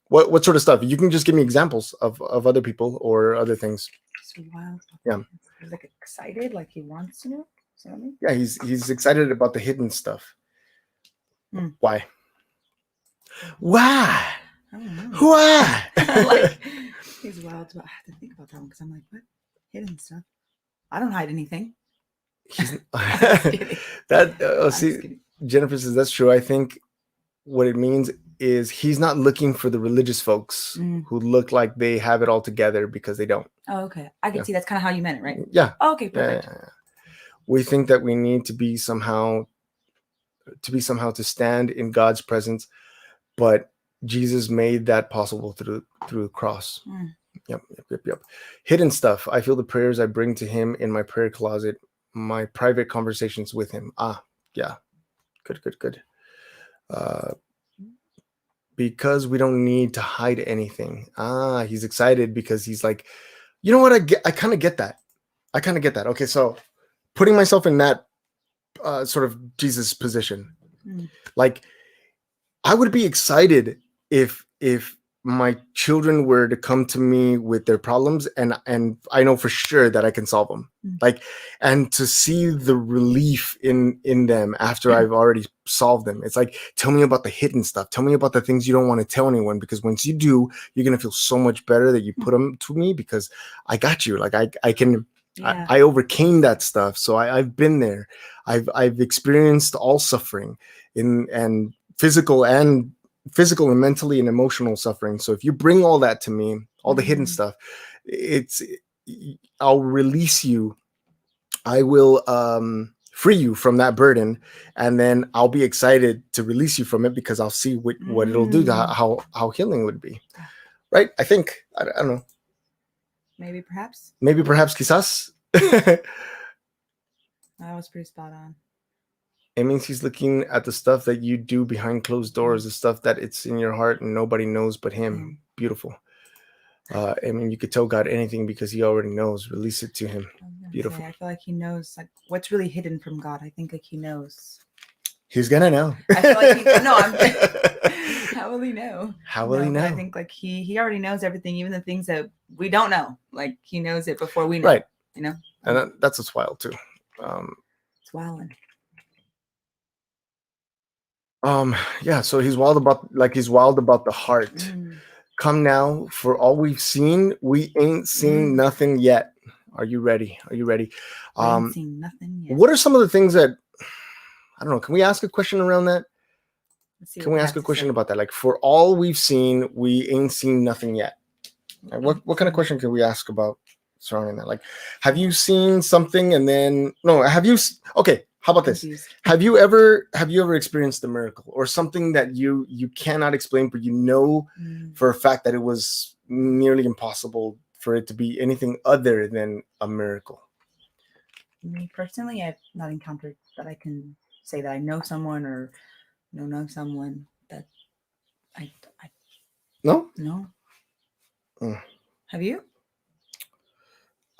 what sort of stuff? You can just give me examples of other people or other things. So wild. Yeah. He's like excited, like he wants to know something. Yeah, he's excited about the hidden stuff. Why? Why? I don't know. Why? Like he's wild about. I have to think about that one because I'm like, what hidden stuff? I don't hide anything. See, Jennifer says that's true. I think what it means is he's not looking for the religious folks who look like they have it all together because they don't. Oh, okay. I can see that's kind of how you meant it, right? Yeah. Oh, okay, perfect. Yeah. We think that we need to be somehow to stand in God's presence, but Jesus made that possible through the cross. Yep. Hidden stuff. I feel the prayers I bring to him in my prayer closet, my private conversations with him. Yeah. Good. Because we don't need to hide anything. He's excited because he's like, you know what? I kind of get that. Okay, so putting myself in that sort of Jesus position, like I would be excited if my children were to come to me with their problems and I know for sure that I can solve them, like, and to see the relief in them after I've already solved them. It's like, tell me about the hidden stuff. Tell me about the things you don't want to tell anyone, because once you do, you're going to feel so much better that you put them to me, because I got you. Like I can, I overcame that stuff. So I've been there. I've experienced all suffering and physical and mentally and emotional suffering. So if you bring all that to me, all the hidden stuff, I'll release you. I will free you from that burden, and then I'll be excited to release you from it, because I'll see what it'll do to how healing would be. Right? I think, I don't know. Maybe perhaps quizás. That was pretty spot on. It means he's looking at the stuff that you do behind closed doors, the stuff that it's in your heart and nobody knows but him. Beautiful. I mean, you could tell God anything because he already knows. Release it to him. Beautiful. I feel like he knows like what's really hidden from God. I think like he knows. He's gonna know. I feel like how will he know? How will he know? I think like he already knows everything, even the things that we don't know. Like he knows it before we know. Right. You know. And that's what's wild too. It's wild. Yeah, so he's wild about the heart. Come now, for all we've seen, we ain't seen nothing yet. Are you ready? Ain't seen nothing yet. What are some of the things that, I don't know, can we ask a question around that? Can we ask a question about that? Like, for all we've seen, we ain't seen nothing yet. Like, what kind of question can we ask about surrounding that? Like, have you seen something and then okay, how about this? Have you ever experienced a miracle or something that you cannot explain, but you know for a fact that it was nearly impossible for it to be anything other than a miracle? Me personally, I've not encountered that I can say that I know someone or know someone that I No? Have you?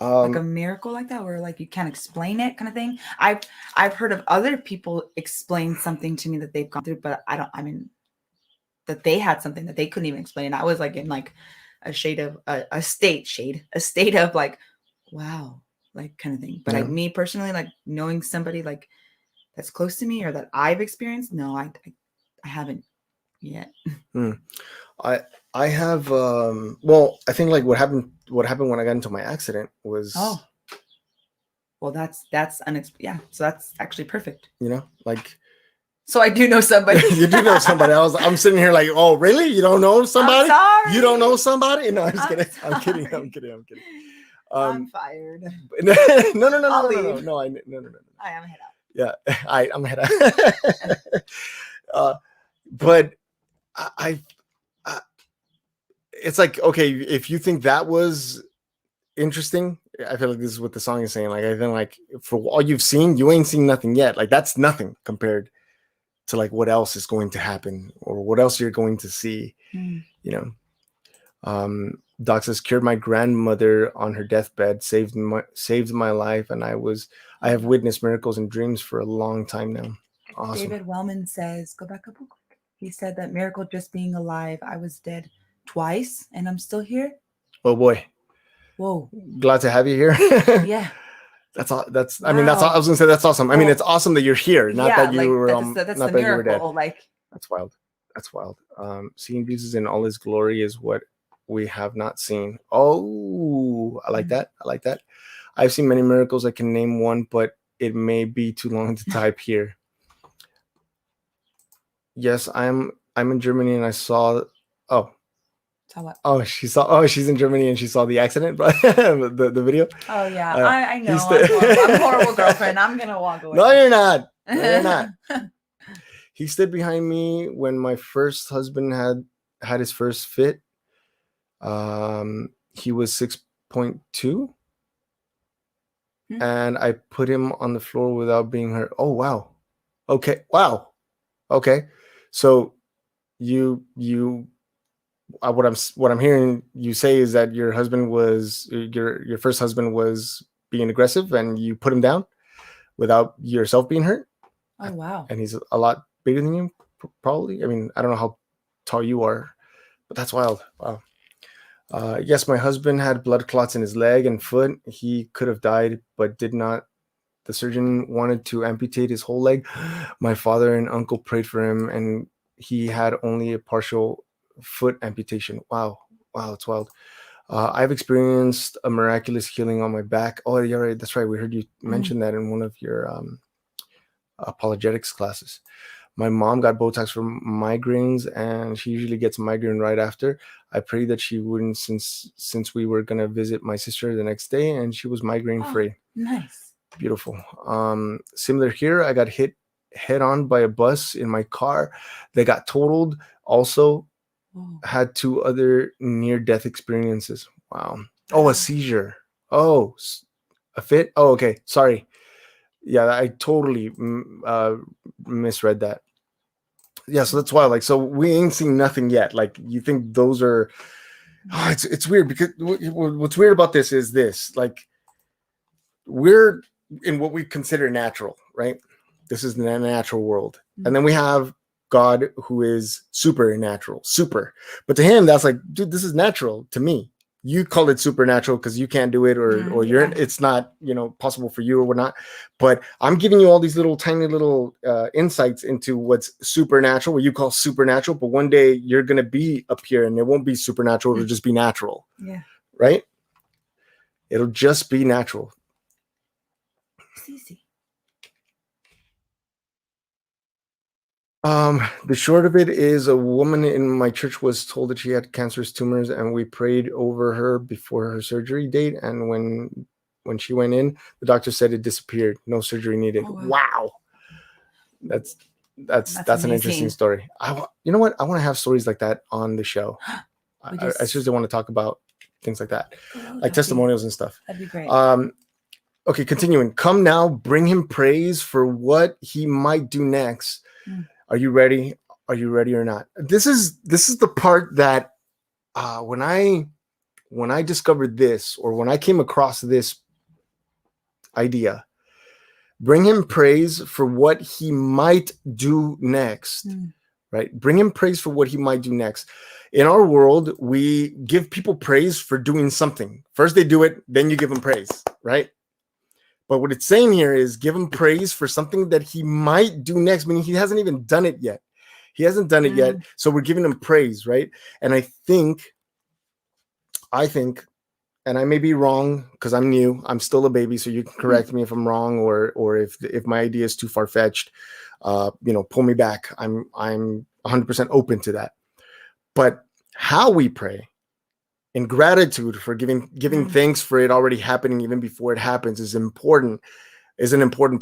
Like a miracle like that, where like you can't explain it, kind of thing. I've heard of other people explain something to me that they've gone through, but that they had something that they couldn't even explain. I was like in like a state of like, wow, like kind of thing. But like me personally, like knowing somebody like that's close to me or that I've experienced, no, I haven't yet. I have well, I think like what happened when I got into my accident was well, that's unexpected. So that's actually perfect. You know, like, so I do know somebody. You do know somebody. I'm sitting here like, oh, really? You don't know somebody? I'm sorry. You don't know somebody? No, I'm kidding. I'm kidding. I'm fired. No. I am head out. Yeah, I'm ahead. But I, it's like, okay, if you think that was interesting, I feel like this is what the song is saying. Like, I think like for all you've seen, you ain't seen nothing yet. Like that's nothing compared to like what else is going to happen or what else you're going to see. You know. Doc says, cured my grandmother on her deathbed, saved my life, and I have witnessed miracles and dreams for a long time now. Awesome. David Wellman says, go back up real quick. He said that miracle just being alive. I was dead twice and I'm still here. Oh boy. Whoa. Glad to have you here. Yeah. That's all. Wow. I mean, that's all, I was gonna say. That's awesome. Well, I mean, it's awesome that you're here, not that you were. That's not the that miracle. You were dead. Like that's wild. That's wild. Seeing Jesus in all his glory is what we have not seen. Oh, I like that. I like that. I've seen many miracles. I can name one, but it may be too long to type here. Yes, I'm in Germany and I saw. Oh. Saw what? Oh, she's in Germany and she saw the accident, the video. Oh yeah, I know. I'm a horrible girlfriend. I'm gonna walk away. No, you're not. No, you're not. He stood behind me when my first husband had his first fit. He was 6.2, and I put him on the floor without being hurt. Oh wow. Okay. Wow. Okay. So you what I'm hearing you say is that your husband was your first husband was being aggressive and you put him down without yourself being hurt. Oh wow. And he's a lot bigger than you, probably. I mean, I don't know how tall you are, but that's wild. Wow. Yes, my husband had blood clots in his leg and foot. He could have died, but did not. The surgeon wanted to amputate his whole leg. My father and uncle prayed for him, and he had only a partial foot amputation. Wow, it's wild. I've experienced a miraculous healing on my back. Oh, yeah, right. That's right. We heard you mention that in one of your apologetics classes. My mom got Botox for migraines, and she usually gets a migraine right after. I prayed that she wouldn't, since we were gonna visit my sister the next day, and she was migraine free. Oh, nice. Beautiful. Similar here. I got hit head on by a bus in my car. They got totaled. Also, had 2 other near-death experiences. Wow. Oh, a seizure. Oh, a fit. Oh, okay. Sorry. Yeah, I totally misread that. Yeah, so that's wild. Like, so we ain't seen nothing yet. Like, you think those are? Oh, it's weird because what's weird about this is this. Like, we're in what we consider natural, right? This is the natural world, and then we have God, who is supernatural, but to him that's like, dude, this is natural to me. You call it supernatural because you can't do it, or you're it's not possible for you or whatnot. But I'm giving you all these little tiny little insights into what's supernatural, what you call supernatural. But one day you're gonna be up here, and it won't be supernatural; it'll just be natural. Yeah. Right. It'll just be natural. It's easy. The short of it is, a woman in my church was told that she had cancerous tumors, and we prayed over her before her surgery date. And when she went in, the doctor said it disappeared, no surgery needed. Oh, wow. That's an interesting story. You know what? I want to have stories like that on the show. I seriously want to talk about things like that, like testimonials and stuff. That'd be great. Okay, continuing. Come now, bring him praise for what he might do next. Are you ready? Are you ready or not? This is the part that when I discovered this, or when I came across this idea, bring him praise for what he might do next. Right? Bring him praise for what he might do next. In our world, we give people praise for doing something. First they do it, then you give them praise, right? But what it's saying here is give him praise for something that he might do next, meaning he hasn't even done it yet. He hasn't done it yet, so we're giving him praise, right? And I think, and I may be wrong because I'm new. I'm still a baby, so you can correct me if I'm wrong, or if my idea is too far-fetched, pull me back. I'm 100% open to that. But how we pray in gratitude for giving thanks for it already happening even before it happens is an important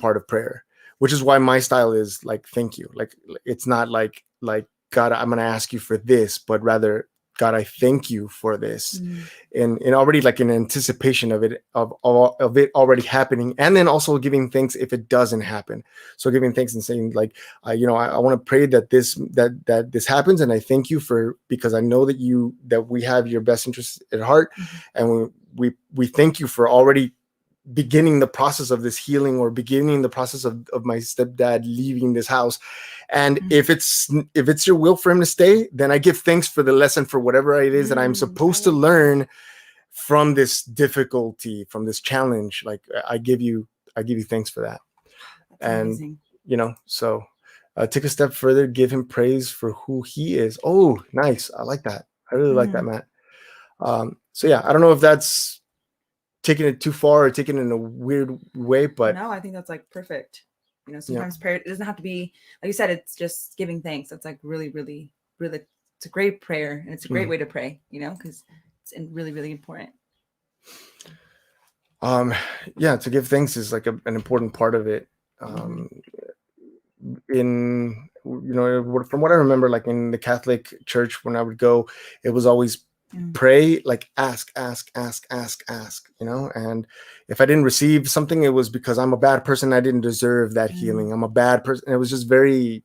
part of prayer. which is why my style is like, thank you. Like, it's not like God, I'm going to ask you for this, but rather, God, I thank you for this. And already like in anticipation of it, of it already happening. And then also giving thanks if it doesn't happen. So giving thanks and saying like, I want to pray that this happens. And I thank you because I know that we have your best interests at heart. And we thank you for already beginning the process of this healing, or beginning the process of my stepdad leaving this house. And if it's your will for him to stay, then I give thanks for the lesson, for whatever it is that I'm supposed to learn from this difficulty, from this challenge. Like, I give you thanks for that. That's amazing. So take a step further, give him praise for who he is. Oh, nice. I like that. I really like that, Matt. So yeah, I don't know if that's taking it too far or taking it in a weird way, but no, I think that's like perfect. Sometimes prayer, it doesn't have to be, like you said, it's just giving thanks. That's like really, really, really, it's a great prayer, and it's a great way to pray, because it's really, really important. Yeah, to give thanks is like an important part of it. From what I remember, like in the Catholic Church, when I would go, it was always pray, like ask, and if I didn't receive something, it was because I'm a bad person. I didn't deserve that healing. I'm a bad person. And it was just very,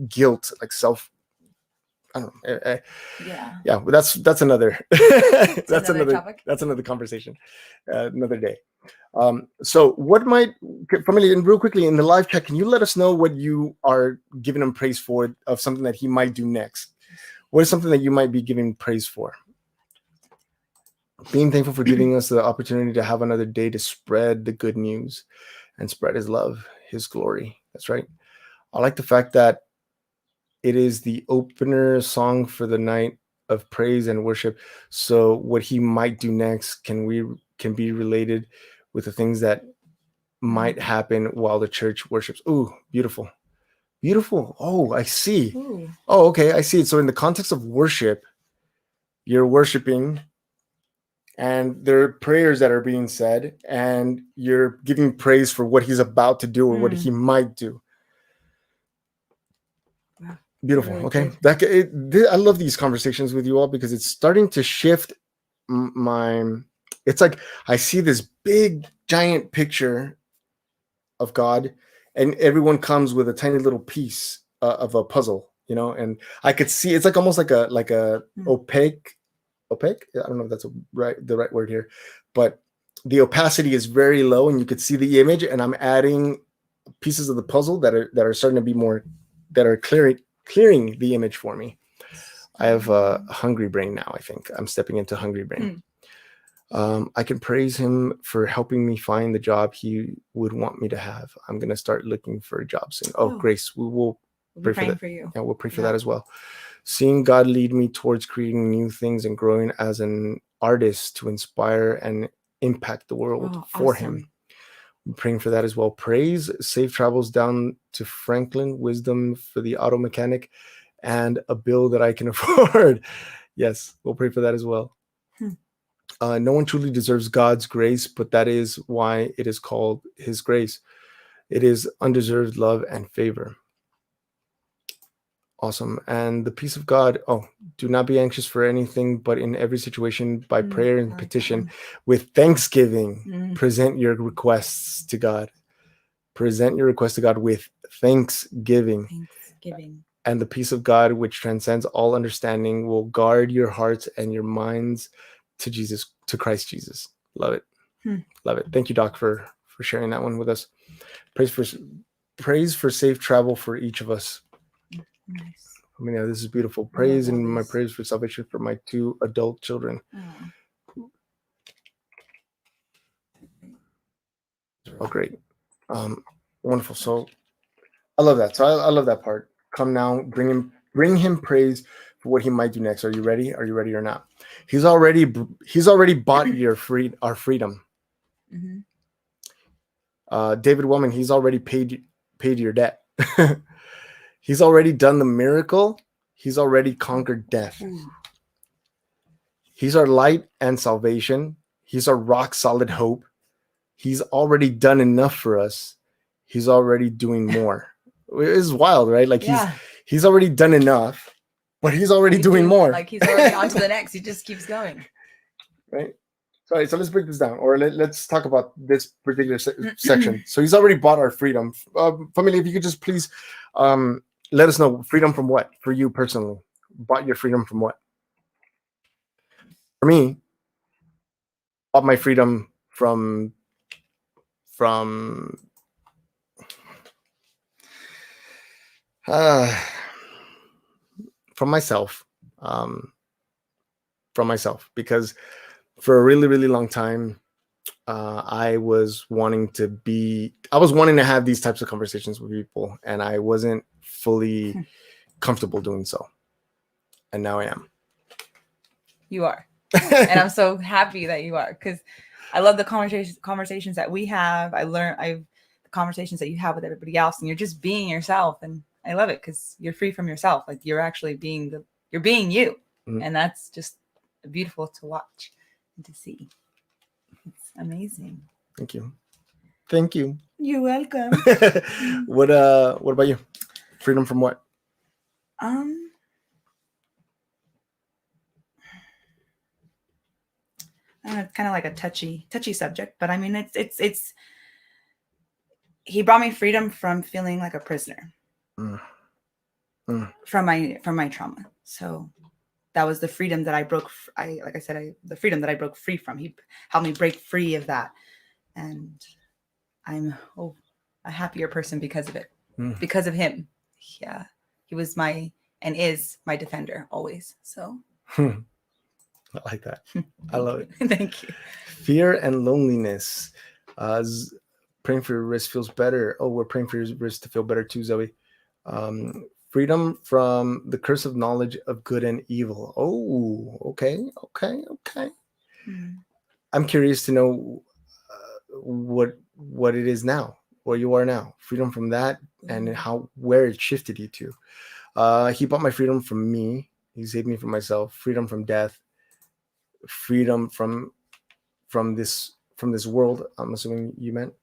guilt, like self. I don't know. Yeah, but that's another, that's another topic. That's another conversation, another day. So what might, Family, and real quickly in the live chat, can you let us know what you are giving him praise for, of something that he might do next? What is something that you might be giving praise for? Being thankful for giving us the opportunity to have another day to spread the good news and spread his love, his glory. That's right. I like the fact that it is the opener song for the night of praise and worship. So what he might do next can be related with the things that might happen while the church worships. Ooh, beautiful. Beautiful. Oh, I see. Ooh. Oh, okay. I see it. So in the context of worship, you're worshiping, and there are prayers that are being said, and you're giving praise for what he's about to do or what he might do. Wow. Beautiful. Really okay. I love these conversations with you all, because it's starting to shift it's like I see this big giant picture of God, and everyone comes with a tiny little piece of a puzzle, and I could see it's like almost like a opaque. I don't know if that's the right word here, but the opacity is very low, and you could see the image, and I'm adding pieces of the puzzle that are starting to be more, that are clearing the image for me. I have a hungry brain now. I think I'm stepping into hungry brain. I can praise him for helping me find the job he would want me to have. I'm going to start looking for a job soon. Oh, Grace, we will pray for that. For you. Yeah, we'll pray for that as well. Seeing God lead me towards creating new things and growing as an artist to inspire and impact the world for him. I'm praying for that as well. Praise, safe travels down to Franklin, wisdom for the auto mechanic, and a bill that I can afford. Yes, we'll pray for that as well. No one truly deserves God's grace, but that is why it is called his grace. It is undeserved love and favor. Awesome. And the peace of God. Oh, do not be anxious for anything, but in every situation, by prayer and petition, with thanksgiving, present your requests to God. Present your requests to God with thanksgiving. And the peace of God, which transcends all understanding, will guard your hearts and your minds to Christ Jesus. Love it. Love it. Thank you, Doc, for sharing that one with us. Praise for safe travel for each of us. Nice. I mean, yeah, this is beautiful. Praise and my praise for salvation for my 2 adult children. Oh, great. Wonderful. So I love that. So I love that part. Come now, bring him praise for what he might do next. Are you ready? Are you ready or not? He's already bought our freedom. David Wellman, he's already paid your debt. He's already done the miracle. He's already conquered death. He's our light and salvation. He's our rock solid hope. He's already done enough for us. he's already doing more. It's wild, right? Like Yeah. he's already done enough, but he's already doing more. Like he's already on to the next. He just keeps going. Right. Sorry, so let's break this down, or let's talk about this particular section. So he's already bought our freedom. Family, if you could just please let us know, freedom from what? For you personally, bought your freedom from what? For me, bought my freedom from uh, myself, because for a really, really long time, I was wanting to have these types of conversations with people, and I wasn't fully comfortable doing so. And now I am. You are. And I'm so happy that you are, because I love the conversations that we have. The conversations that you have with everybody else, and you're just being yourself. And I love it because you're free from yourself. Like you're actually being you. Mm-hmm. And that's just beautiful to watch and to see. It's amazing. Thank you. Thank you. You're welcome. What about you? Freedom from what? It's kind of like a touchy subject, but I mean, it's he brought me freedom from feeling like a prisoner from my trauma. So that was the freedom that I broke. The freedom that I broke free from. He helped me break free of that, and I'm a happier person because of it, because of him. Yeah, he was and is my defender always. So. I like that. I love it. Thank you. Fear and loneliness. Praying for your wrist feels better. Oh, we're praying for your wrist to feel better too, Zoe. Freedom from the curse of knowledge of good and evil. Oh, okay. I'm curious to know what it is now, where you are now. Freedom from that, and where it shifted you to. He bought my freedom from me. He saved me from myself. Freedom from death. Freedom from this world. I'm assuming you meant.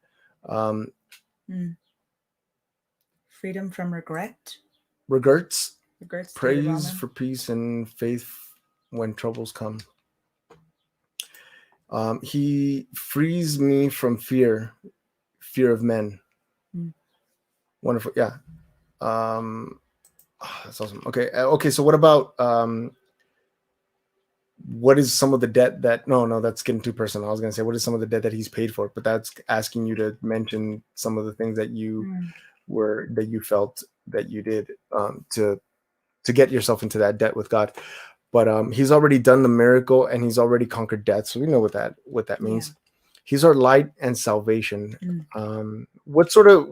Freedom from regret. Regrets. Praise for peace and faith when troubles come. He frees me from fear of men. Wonderful. Yeah. That's awesome. Okay. So what about what is some of the debt that no, that's getting too personal. I was going to say, what is some of the debt that he's paid for, but that's asking you to mention some of the things that you felt that you did to get yourself into that debt with God. But he's already done the miracle, and he's already conquered death. So we know what that means. Yeah. He's our light and salvation. What sort of,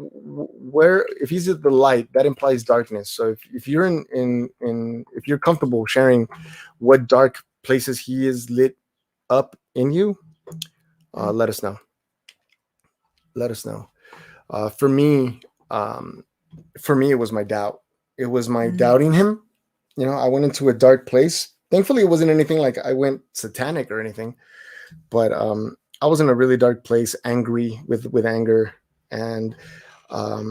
if he's the light, that implies darkness. So if you're if you're comfortable sharing what dark places he is lit up in you, let us know. For me, it was my doubt. It was my doubting him. I went into a dark place. Thankfully, it wasn't anything like I went satanic or anything, but I was in a really dark place, angry with anger, and I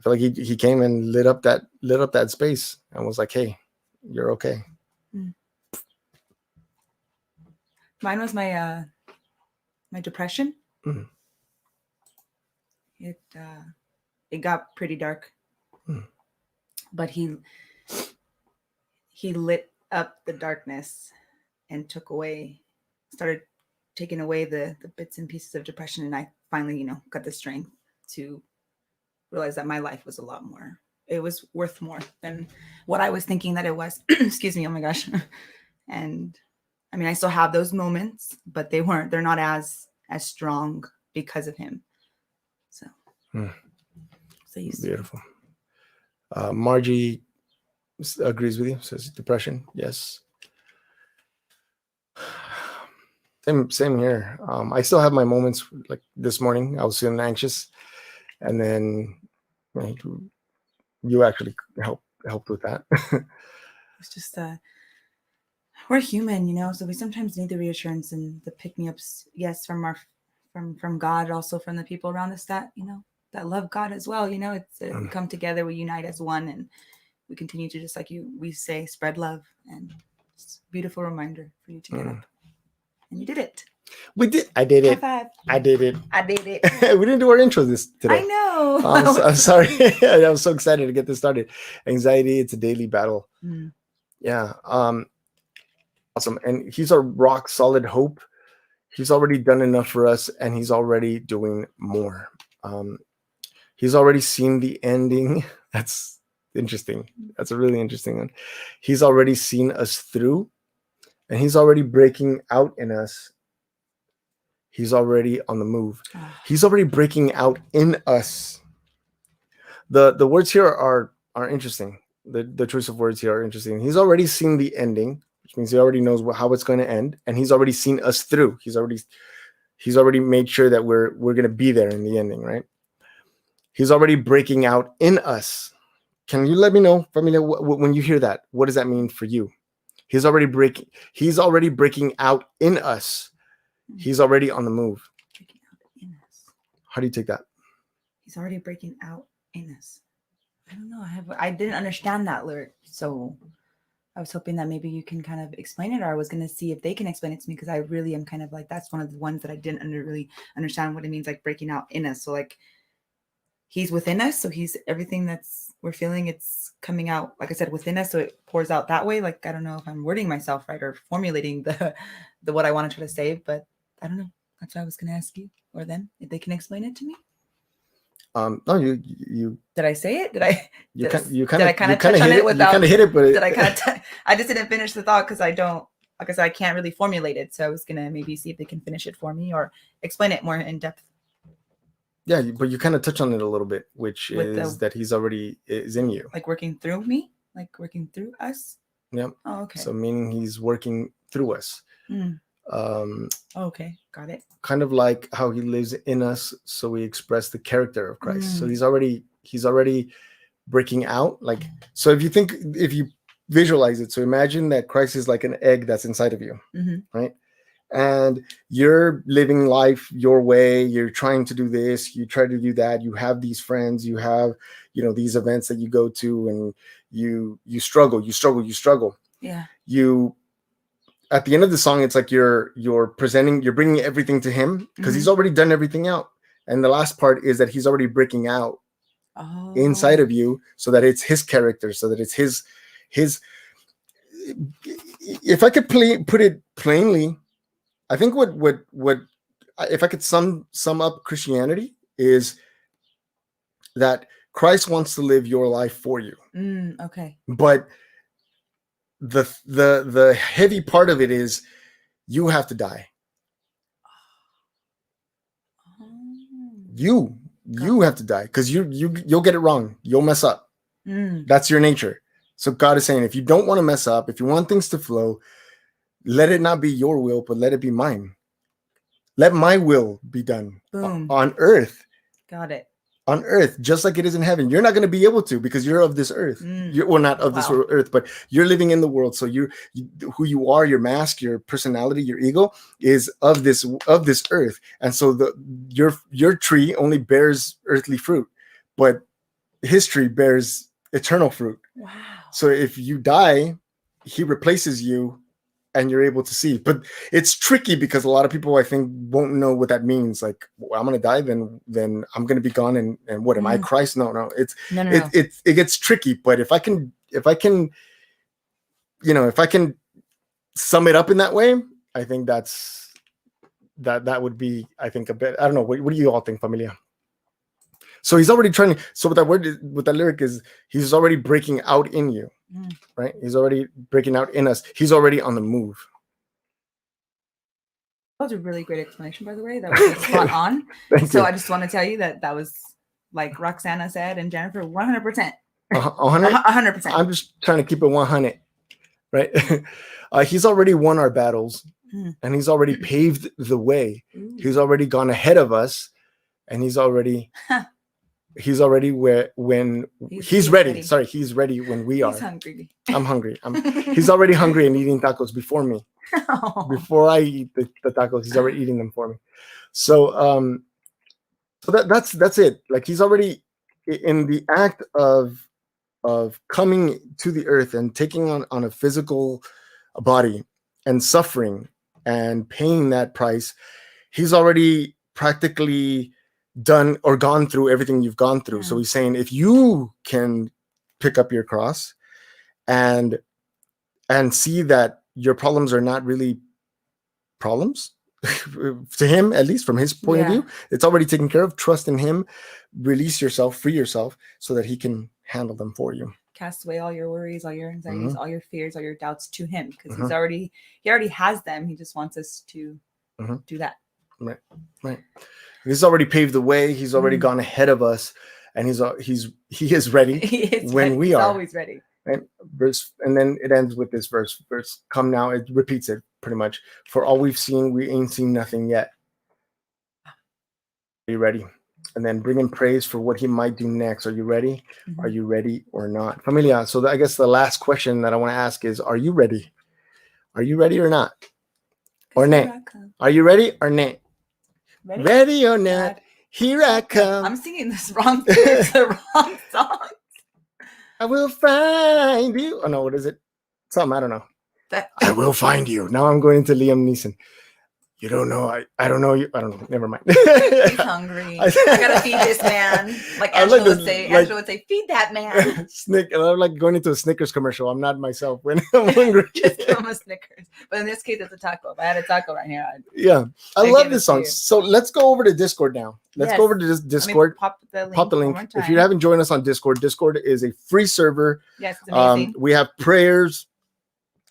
feel like he came and lit up that space and was like, "Hey, you're okay." Mine was my depression. It got pretty dark, but he lit up the darkness and started taking away the bits and pieces of depression, and I finally got the strength to realize that my life was a lot more. It was worth more than what I was thinking that it was. Excuse me. Oh my gosh. And I mean, I still have those moments, but they're not as strong because of him. So beautiful. Margie agrees with you, says depression. Yes. Same here. I still have my moments. Like this morning, I was feeling anxious, and then you actually helped with that. It's just we're human, so we sometimes need the reassurance and the pick-me-ups. Yes, from God, also from the people around us that that love God as well. It's we come together, we unite as one, and we continue to, just like we say, spread love. And it's a beautiful reminder for you to get up. And you did it. We did. I did it. High five. I did it. I did it. We didn't do our intro today. I know. I'm sorry. I was so excited to get this started. Anxiety, it's a daily battle. Yeah. Awesome. And he's our rock solid hope. He's already done enough for us, and he's already doing more. He's already seen the ending. That's interesting. That's a really interesting one. He's already seen us through, and he's already breaking out in us. He's already on the move. He's already breaking out in us. The words here are interesting. The choice of words here are interesting. He's already seen the ending, which means he already knows how it's going to end, and he's already seen us through. He's already made sure that we're going to be there in the ending, right? He's already breaking out in us. Can you let me know, familia, when you hear that, what does that mean for you? He's already breaking out in us. He's already on the move. Breaking out in us. How do you take that? He's already breaking out in us. I don't know. I didn't understand that lyric, so I was hoping that maybe you can kind of explain it, or I was going to see if they can explain it to me, because I really am kind of like, that's one of the ones that I didn't really understand what it means, like breaking out in us. So like he's within us, so he's everything that's we're feeling, it's coming out, like I said, within us, so it pours out that way. Like I don't know if I'm wording myself right or formulating the what I want to try to say, but I don't know. That's what I was going to ask you or them if they can explain it to me. No, you did I say it? Did I? You kind of touch on it without? You kind of hit it, but did I kind of? I just didn't finish the thought because I don't. Like I said, I can't really formulate it. So I was gonna maybe see if they can finish it for me or explain it more in depth. Yeah, but you kind of touch on it a little bit, which is that he's already is in you, like working through me, like working through us. Yep. Oh, okay. So meaning he's working through us. Okay, got it. Kind of like how he lives in us, so we express the character of Christ. So he's already breaking out. Like, so if you visualize it, so imagine that Christ is like an egg that's inside of you, right? And you're living life your way. You're trying to do this. You try to do that. You have these friends. You have, these events that you go to, and you struggle. Yeah. At the end of the song, it's like you're bringing everything to him, because he's already done everything out. And the last part is that he's already breaking out inside of you, so that it's his character, so that it's his. If I could put it plainly, I think what if I could sum up Christianity is that Christ wants to live your life for you. Okay. But the heavy part of it is you have to die. You have to die, because you'll get it wrong. You'll mess up. That's your nature. So God is saying, if you don't want to mess up, if you want things to flow, let it not be your will, but let it be mine. Let my will be done. Boom. On earth. Got it. On earth, just like it is in heaven. You're not going to be able to, because you're of this earth. You're not of this earth, but you're living in the world. So who you are, your mask, your personality, your ego is of this earth. And so your tree only bears earthly fruit, but his tree bears eternal fruit. Wow. So if you die, he replaces you, and you're able to see. But it's tricky, because a lot of people, I think, won't know what that means. Like, well, I'm going to die, then I'm going to be gone. And what am I, Christ? No. It gets tricky. But if I can sum it up in that way, I think that would be, I think, a bit, I don't know. What do you all think, familia? So he's already trying. So with that lyric is, he's already breaking out in you. Right? He's already breaking out in us. He's already on the move. That was a really great explanation, by the way. That was spot on. So I just want to tell you that was, like Roxana said and Jennifer, 100%. 100%. I'm just trying to keep it 100. Right? He's already won our battles, and he's already paved the way. He's already gone ahead of us, and he's already he's ready when he's ready. Sorry, he's ready when we are. He's hungry. I'm hungry. He's already hungry and eating tacos before me. Before I eat the tacos, he's already eating them for me. So So that's it. Like he's already in the act of coming to the earth and taking on a physical body and suffering and paying that price. He's already practically done or gone through everything you've gone through. So he's saying, if you can pick up your cross and see that your problems are not really problems to him, at least from his point of view, it's already taken care of. Trust in him, release yourself, free yourself, so that he can handle them for you. Cast away all your worries, all your anxieties, all your fears, all your doubts to him, because he already has them. He just wants us to do that. Right. He's already paved the way. He's already gone ahead of us, and he is ready we are. Always ready. And then it ends with this verse. Come now. It repeats it pretty much. For all we've seen, we ain't seen nothing yet. Are you ready? And then bring him praise for what he might do next. Are you ready? Are you ready or not? Familia. So I guess the last question that I want to ask is, are you ready? Are you ready or not? Or nay? Are you ready or nay? Ready or not? Here I come. I'm singing this wrong. It's the wrong song. I will find you. Oh no, what is it? Something, I don't know. I will find you. Now I'm going into Liam Neeson. You don't know. I don't know you. I don't know. Never mind. He's hungry. I gotta feed this man. Like Angela would say. Angela would say, "Feed that man." I'm like going into a Snickers commercial. I'm not myself when I'm hungry. Just give him a Snickers. But in this case, it's a taco. If I had a taco right here, I love this song. So let's go over to Discord now. Let's go over to this Discord. Pop the link. If you haven't joined us on Discord, Discord is a free server. Yes, it's amazing. We have prayers.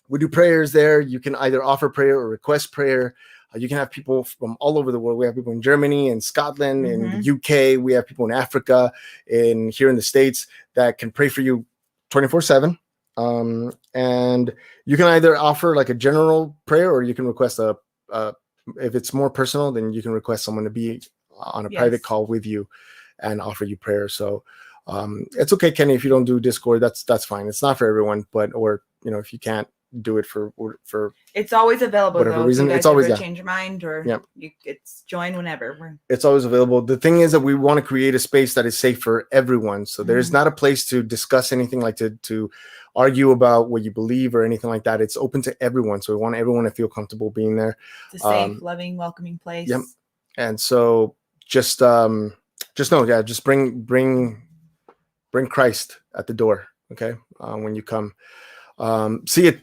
We do prayers there. You can either offer prayer or request prayer. You can have people from all over the world. We have people in Germany and Scotland, in the UK. We have people in Africa, and here in the States that can pray for you 24/7. And you can either offer like a general prayer, or you can request if it's more personal, then you can request someone to be on a private call with you and offer you prayer. So it's okay, Kenny, if you don't do Discord, that's fine. It's not for everyone, or if you can't do it for it's always available, whatever reason. You guys it's always change your mind, or it's join whenever. It's always available. The thing is that we want to create a space that is safe for everyone. So there's not a place to discuss anything, like to argue about what you believe or anything like that. It's open to everyone. So we want everyone to feel comfortable being there. It's a safe, loving, welcoming place. Yep. And so just know, just bring Christ at the door. Okay. When you come, see it.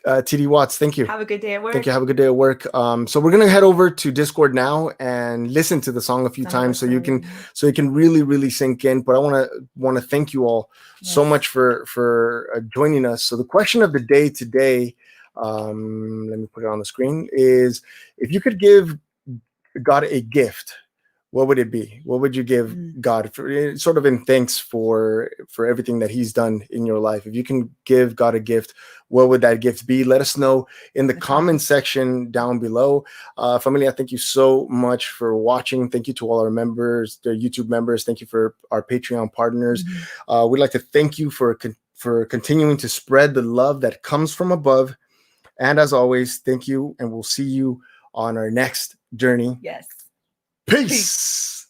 TD Watts, thank you. Have a good day at work. Thank you. Have a good day at work. So we're gonna head over to Discord now and listen to the song a few times, so you can really sink in. But I want to thank you all so much for joining us. So the question of the day today, let me put it on the screen, is if you could give God a gift, what would it be? What would you give God for, sort of in thanks for everything that he's done in your life? If you can give God a gift, what would that gift be? Let us know in the comment section down below. Familia, thank you so much for watching. Thank you to all our members, the YouTube members. Thank you for our Patreon partners. We'd like to thank you for continuing to spread the love that comes from above. And as always, thank you, and we'll see you on our next journey. Yes. Peace.